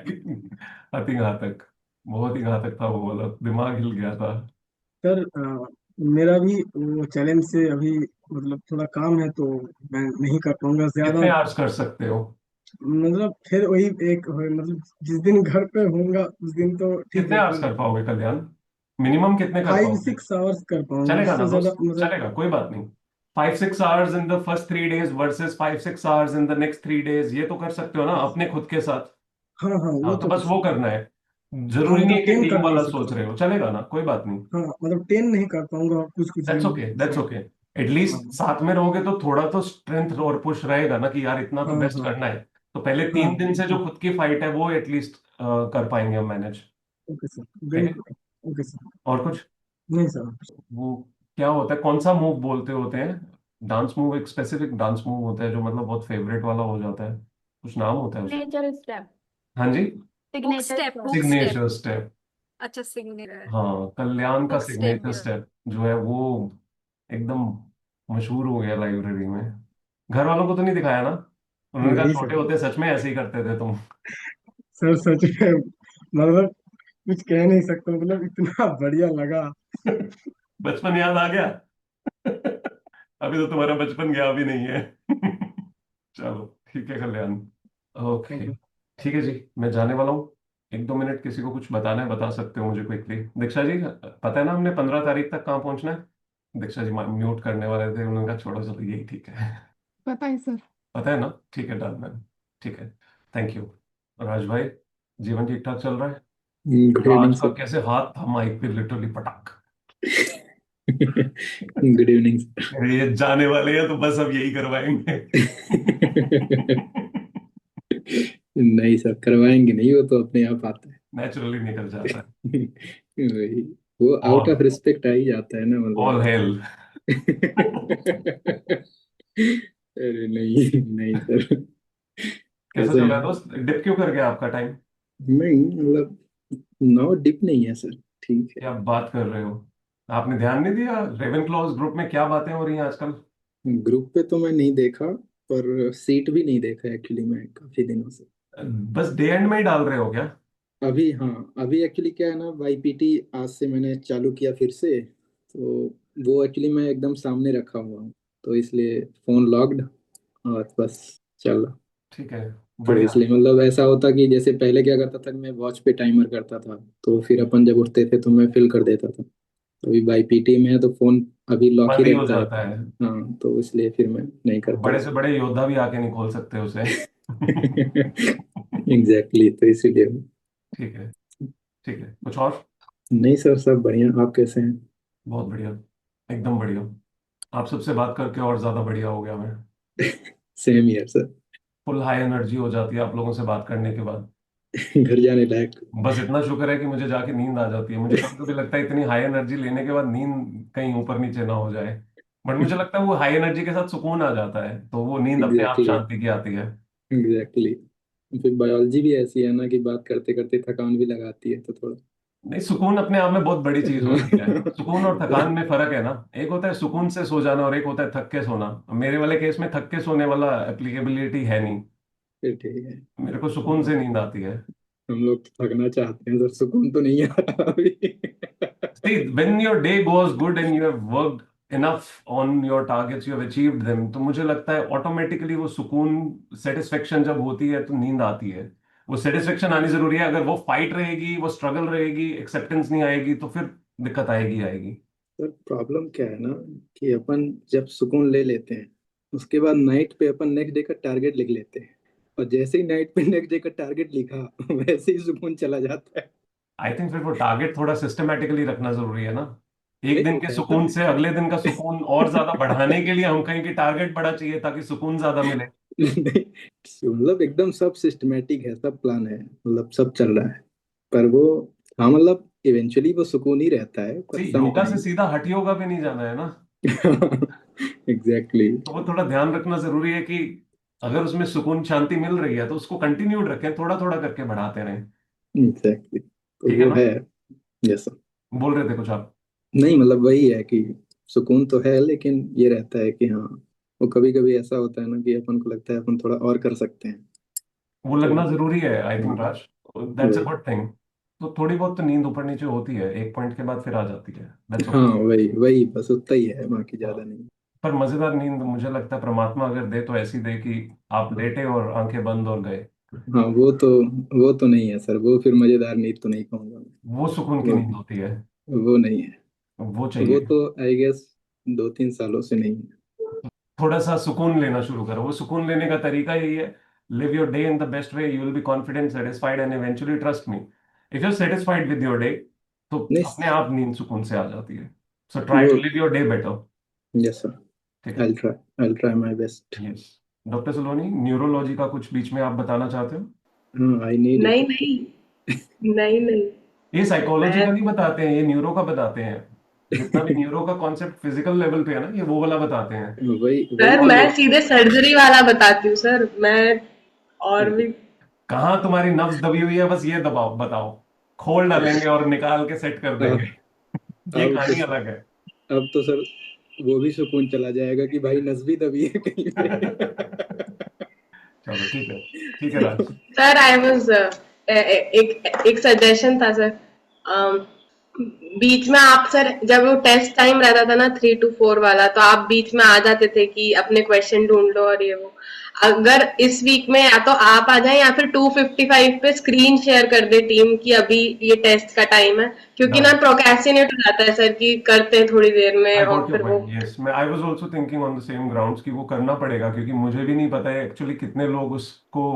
अति घातक, बहुत ही घातक था वो वाला, दिमाग हिल गया था। सर मेरा भी वो चैलेंज से अभी मतलब थोड़ा काम है तो मैं नहीं कर पाऊंगा ज्यादा। कितने आवर्स कर सकते हो? मतलब फिर वही एक मतलब जिस दिन घर पे होऊंगा उस दिन तो ठीक कितने है, आवर्स फिर कर पाओगे कल्याण? मिनिमम कितने कर फाइव पाओगे? सिक्स आवर्स कर पाऊंगा, चलेगा ना उससे ज्यादा दोस्त, मतलब। चलेगा, कोई बात नहीं। 5-6 hours in the first 3 days versus 5-6 hours in the next 3 days, ये तो कर सकते हो ना अपने खुद के साथ। हाँ हाँ, वो हाँ, तो तो कर बस वो सकते करना है। हैं। हाँ जरूरी नहीं मतलब है कि 10 टीम कर नहीं वाला सोच सकता। रहे हो, चलेगा ना, कोई बात नहीं। हाँ मतलब 10 नहीं कर पाऊंगा, कुछ कुछ दैट्स दिन ओके, दैट्स से। ओके। हाँ एटलीस्ट साथ में रहोगे तो थोड़ा तो स्ट्रेंथ और पुश रहेगा ना कि यार इतना तो हाँ बेस्ट हाँ करना है। तो पहले हाँ। 3 दिन से जो खुद की फाइट है वो एटलीस्ट कर पाएंगे हम मैनेज। ओके सर, ठीक है? बिल्कुल। Okay sir. और कुछ? नहीं सर। वो क्या होता है, कौन सा मूव बोलते होते हैं? डांस मूव, एक स्पेसिफिक डांस मूव होता है जो मतलब बहुत फेवरेट वाला हो जाता है, कुछ नाम होता है उसका। Signature step. हाँ जी, hook signature step, step. Hook step. Signature step. अच्छा, सिग्नेचर। हाँ, कल्याण का हुक स्टेप सिग्नेचर भी होता स्टेप जो है वो एकदम मशहूर हो गया लाइब्रेरी में। घर वालों को तो नहीं दिखाया ना? उन्होंने कहा नहीं छोटे सर, होते सच में ऐसे ही करते थे तुम? सर सच में मतलब कुछ कह नहीं सकता, मतलब इतना बढ़िया लगा। बचपन याद आ गया? अभी तो तुम्हारा बचपन गया भी नहीं है। चलो ठीक है कल्याण। Thank okay. यू। ठीक है जी, मैं जाने वाला हूँ। 1-2 मिनट किसी को कुछ बताना है बता सकते हो मुझे क्विकली। दीक्षा जी, पता है ना हमने 15 तारीख तक कहाँ पहुंचना है? दीक्षा जी म्यूट करने वाले थे, उन्होंने कहा छोड़ो चलो यही ठीक है। पता है सर। पता है ना? ठीक है डन मैम। ठीक है। Thank you. राज भाई, जीवन ठीक ठाक चल रहा है? गुड इवनिंग राज का सर। कैसे हाथ था माइक पे लिटरली पटाख। Good evening sir. अरे ये जाने वाले हैं तो बस अब यही करवाएंगे। नहीं सर, करवाएंगे नहीं, वो तो अपने आप आता नेचुरली निकल जाता है। है। वही, वो आउट और ऑफ रिस्पेक्ट आ ही जाता है ना, ऑल मतलब। हेल। अरे नहीं नहीं सर। कैसा कैसे चल रहा है हैं? दोस्त? डिप क्यों कर गया आपका टाइम? नहीं मतलब, नो डिप नहीं है सर, ठीक क्या बात कर रहे हो? आपने ध्यान नहीं दिया रेवन क्लॉज ग्रुप में क्या बातें हो रही हैं आजकल? है। ग्रुप पे तो मैं नहीं देखा, पर सीट भी नहीं देखा एक्चुअली मैं काफी दिनों से। बस डे एंड में ही डाल रहे हो क्या? अभी हाँ, अभी एक्चुअली क्या है ना, वाईपीटी आज से मैंने चालू किया फिर से, तो वो एक्चुअली मैं एकदम सामने रखा हुआ हूँ, तो इसलिए फोन लॉक्ड और बस चल रहा। ठीक है, तो बढ़िया। इसलिए मतलब ऐसा होता कि जैसे पहले क्या करता था कि मैं वॉच पे टाइमर करता था, तो फिर अपन जब उठते थे तो मैं फिल कर देता था। तो अभी वाईपीटी में है तो फोन अभी लॉक ही बंद ही हो रहता है। जाता है। हाँ, तो इसलिए फिर मैं नहीं करता बड़े से उसे। बड़े योद्धा भी आके नहीं खोल सकते उसे। एग्जैक्टली, तो इसीलिए। ठीक है। ठीक है, कुछ और? नहीं सर, सब बढ़िया। आप कैसे हैं? बहुत बढ़िया, एकदम बढ़िया। आप सबसे बात करके और ज्यादा बढ़िया हो गया मैं। Same year sir. Full high energy हो जाती है आप लोगों से बात करने के बाद। घर जाने लायक। बस इतना शुक्र है कि मुझे जाके नींद आ जाती है। मुझे कभी कभी लगता है इतनी हाई एनर्जी लेने के बाद नींद कहीं ऊपर नीचे ना हो जाए। बट मुझे लगता है वो हाई एनर्जी के साथ सुकून आ जाता है, तो वो नींद अपने आप एग्जैक्टली शांति की आती है। एग्जैक्टली। फिर बायोलॉजी भी ऐसी है ना कि बात करते करते थकान भी लगाती है, तो थोड़ा। नहीं, सुकून अपने आप में बहुत बड़ी चीज होती है। सुकून और थकान हाँ, में फर्क है ना। एक होता है सुकून से सो जाना और एक होता है थक के सोना। मेरे वाले केस में थक के सोने वाला एप्लीकेबिलिटी है नहीं। फिर ठीक है। मेरे को सुकून से नींद आती है। हम लोग तो थकना चाहते हैं सर, सुकून तो नहीं आ रहा अभी। See, when your day goes good and you have worked enough on your targets, you have achieved them, तो मुझे लगता है ऑटोमेटिकली वो सुकून, सेटिस्फेक्शन जब होती है तो नींद आती है। वो सेटिस्फेक्शन आनी जरूरी है। अगर वो फाइट रहेगी, वो स्ट्रगल रहेगी, एक्सेप्टेंस नहीं आएगी, तो फिर दिक्कत आएगी आएगी। सर प्रॉब्लम क्या है ना, कि अपन जब सुकून ले लेते हैं, उसके बाद नाइट पे अपन नेक्स्ट डे का टारगेट लिख लेते हैं, और जैसे ही नाइट पे नेक्स्ट डे का टारगेट लिखा वैसे ही सुकून चला जाता है। आई थिंक फिर वो टारगेट थोड़ा सिस्टमेटिकली रखना जरूरी है ना। एक दिन देखो के ऐसा सुकून से अगले दिन का सुकून और ज्यादा बढ़ाने के लिए हम कहें कि टारगेट बढ़ा चाहिए ताकि सुकून ज्यादा मिले। नहीं, मतलब एकदम सब सिस्टमेटिक है, सब प्लान है, मतलब सब चल रहा है, पर वो, हाँ मतलब इवेंचुअली वो सुकून ही रहता है, पर सी, सम योगा से टाइम। सीधा हठ योगा पे नहीं जाना है ना। एग्जैक्टली। तो वो थोड़ा ध्यान रखना जरूरी है कि अगर उसमें सुकून शांति मिल रही है तो उसको कंटिन्यूड रखें, थोड़ा थोड़ा करके बढ़ाते रहें। एग्जैक्टली, तो ठीक है वो ना? है। Yes sir. बोल रहे थे कुछ आप? नहीं मतलब वही है कि सुकून तो है, लेकिन ये रहता है कि हाँ, वो कभी कभी ऐसा होता है ना कि अपन को लगता है अपन थोड़ा और कर सकते हैं। वो तो लगना जरूरी है आई हाँ, थिंक राज। दैट्स अ वही। Good thing. तो थोड़ी बहुत तो नींद ऊपर नीचे होती है, एक पॉइंट के बाद फिर आ जाती है। दैट्स हाँ, ओके। वही वही बस उतना ही है, बाकी ज्यादा नहीं। पर मजेदार नींद मुझे लगता है परमात्मा अगर दे तो ऐसी दे कि आप लेटे और आंखें बंद और गए। हाँ, वो तो नहीं है सर, वो फिर मजेदार नींद तो नहीं कहूंगा मैं। वो सुकून की वो नींद होती है। वो नहीं है। वो वो चाहिए। तो आई गेस 2-3 सालों से नहीं है। थोड़ा सा सुकून लेना शुरू करो। वो सुकून लेने का तरीका यही है। Live your day in the best way, you will be confident, satisfied and eventually trust me, if you are satisfied with your day, तो नहीं, अपने आप नींद सुकून से आ जाती है। सो ट्राई वो, to live your day better. Yes sir, ठीक है। I try my best. Yes. Doctor Saloni, neurology का कुछ बीच में आप बताना चाहते हो? हाँ, आई नीड नहीं इट। नहीं, नहीं नहीं। ये साइकोलॉजी मैं का नहीं बताते हैं, ये न्यूरो का बताते हैं। जितना भी न्यूरो का कॉन्सेप्ट फिजिकल लेवल पे है ना, ये वो वाला बताते हैं। वही वही सर, तो मैं सीधे सर्जरी वाला बताती हूँ सर। मैं और भी कहाँ तुम्हारी नब्ज दबी हुई है, बस ये दबाओ बताओ। खोल डालेंगे और निकाल के सेट कर देंगे। अब ये अब तो कहानी अलग है। अब तो सर वो भी सुकून चला जाएगा कि भाई नस्बी दबी है कहीं पे। चलो ठीक है राज। सर आई वाज एक सजेशन था सर। बीच में आप सर जब वो टेस्ट टाइम रहता था ना 3 to 4 वाला, तो आप बीच में आ जाते थे कि अपने क्वेश्चन ढूंढ लो और ये वो। अगर इस वीक में या तो आप आ जाएं या फिर 2:55 पे स्क्रीन शेयर कर दे टीम की अभी ये टेस्ट का टाइम है, क्योंकि ना Done. प्रोक्रेस्टिनेट हो जाता है सर कि करते हैं थोड़ी देर में I और got your फिर वो point. Yes, I was also thinking on the same grounds कि वो करना पड़ेगा, क्योंकि मुझे भी नहीं पता है एक्चुअली कितने लोग उसको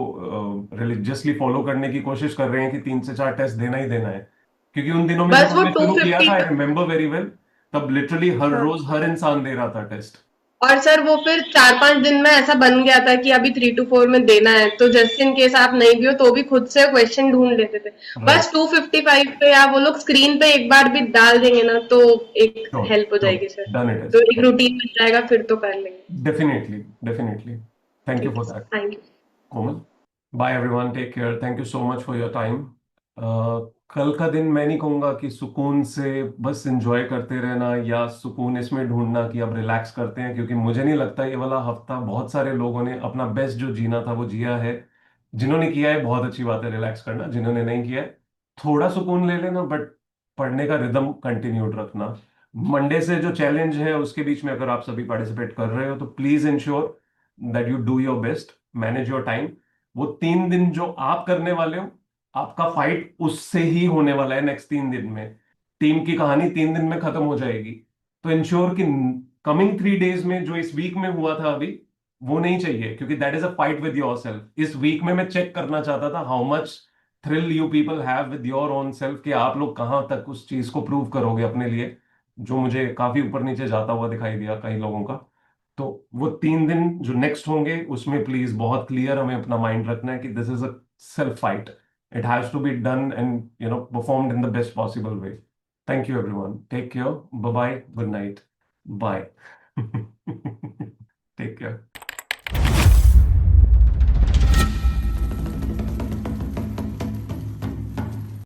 रिलीजियसली फॉलो करने की कोशिश कर रहे हैं कि 3 से 4 टेस्ट देना ही देना है। क्योंकि उन दिनों में जब बस वो हमने शुरू किया था, आई 250 रिमेम्बर वेरी वेल, तब लिटरली हर हाँ। रोज हर इंसान दे रहा था टेस्ट। और सर वो फिर 4-5 दिन में ऐसा बन गया था कि अभी 3 to 4 में देना है, तो जस्ट इन केस आप नहीं भी हो तो भी खुद से क्वेश्चन ढूंढ लेते थे। बस 2:55 पे या वो लोग स्क्रीन पे एक बार भी डाल देंगे ना तो एक Sure, हेल्प हो sure. जाएगी सर, Done it is. तो एक रूटीन बन जाएगा, फिर तो कर लेंगे। Definitely. Thank you ठीक for है सर, that, thank you. Komal. Bye everyone, take care, thank you so much for your time. कल का दिन मैं नहीं कहूंगा कि सुकून से बस एंजॉय करते रहना या सुकून इसमें ढूंढना कि अब रिलैक्स करते हैं, क्योंकि मुझे नहीं लगता ये वाला हफ्ता बहुत सारे लोगों ने अपना बेस्ट जो जीना था वो जिया है। जिन्होंने किया है बहुत अच्छी बात है रिलैक्स करना, जिन्होंने नहीं किया है थोड़ा सुकून ले लेना, बट पढ़ने का रिदम कंटिन्यूड रखना। मंडे से जो चैलेंज है उसके बीच में अगर आप सभी पार्टिसिपेट कर रहे हो तो please ensure that you do your best, manage your time. वो 3 दिन जो आप करने वाले हो, आपका फाइट उससे ही होने वाला है नेक्स्ट 3 दिन में। टीम की कहानी 3 दिन में खत्म हो जाएगी। तो इंश्योर कि कमिंग 3 डेज में जो इस वीक में हुआ था अभी, वो नहीं चाहिए, क्योंकि that is a fight with your self. इस वीक में मैं चेक करना चाहता था how much thrill you people have with your own self, कि आप लोग कहां तक उस चीज को प्रूव करोगे अपने लिए, जो मुझे काफी ऊपर नीचे जाता हुआ दिखाई दिया कई लोगों का। तो वो 3 दिन जो नेक्स्ट होंगे उसमें प्लीज बहुत क्लियर हमें अपना माइंड रखना है कि this is a self fight. It has to be done and performed in the best possible way. Thank you everyone. Take care. Bye bye. Good night. Bye. Take care.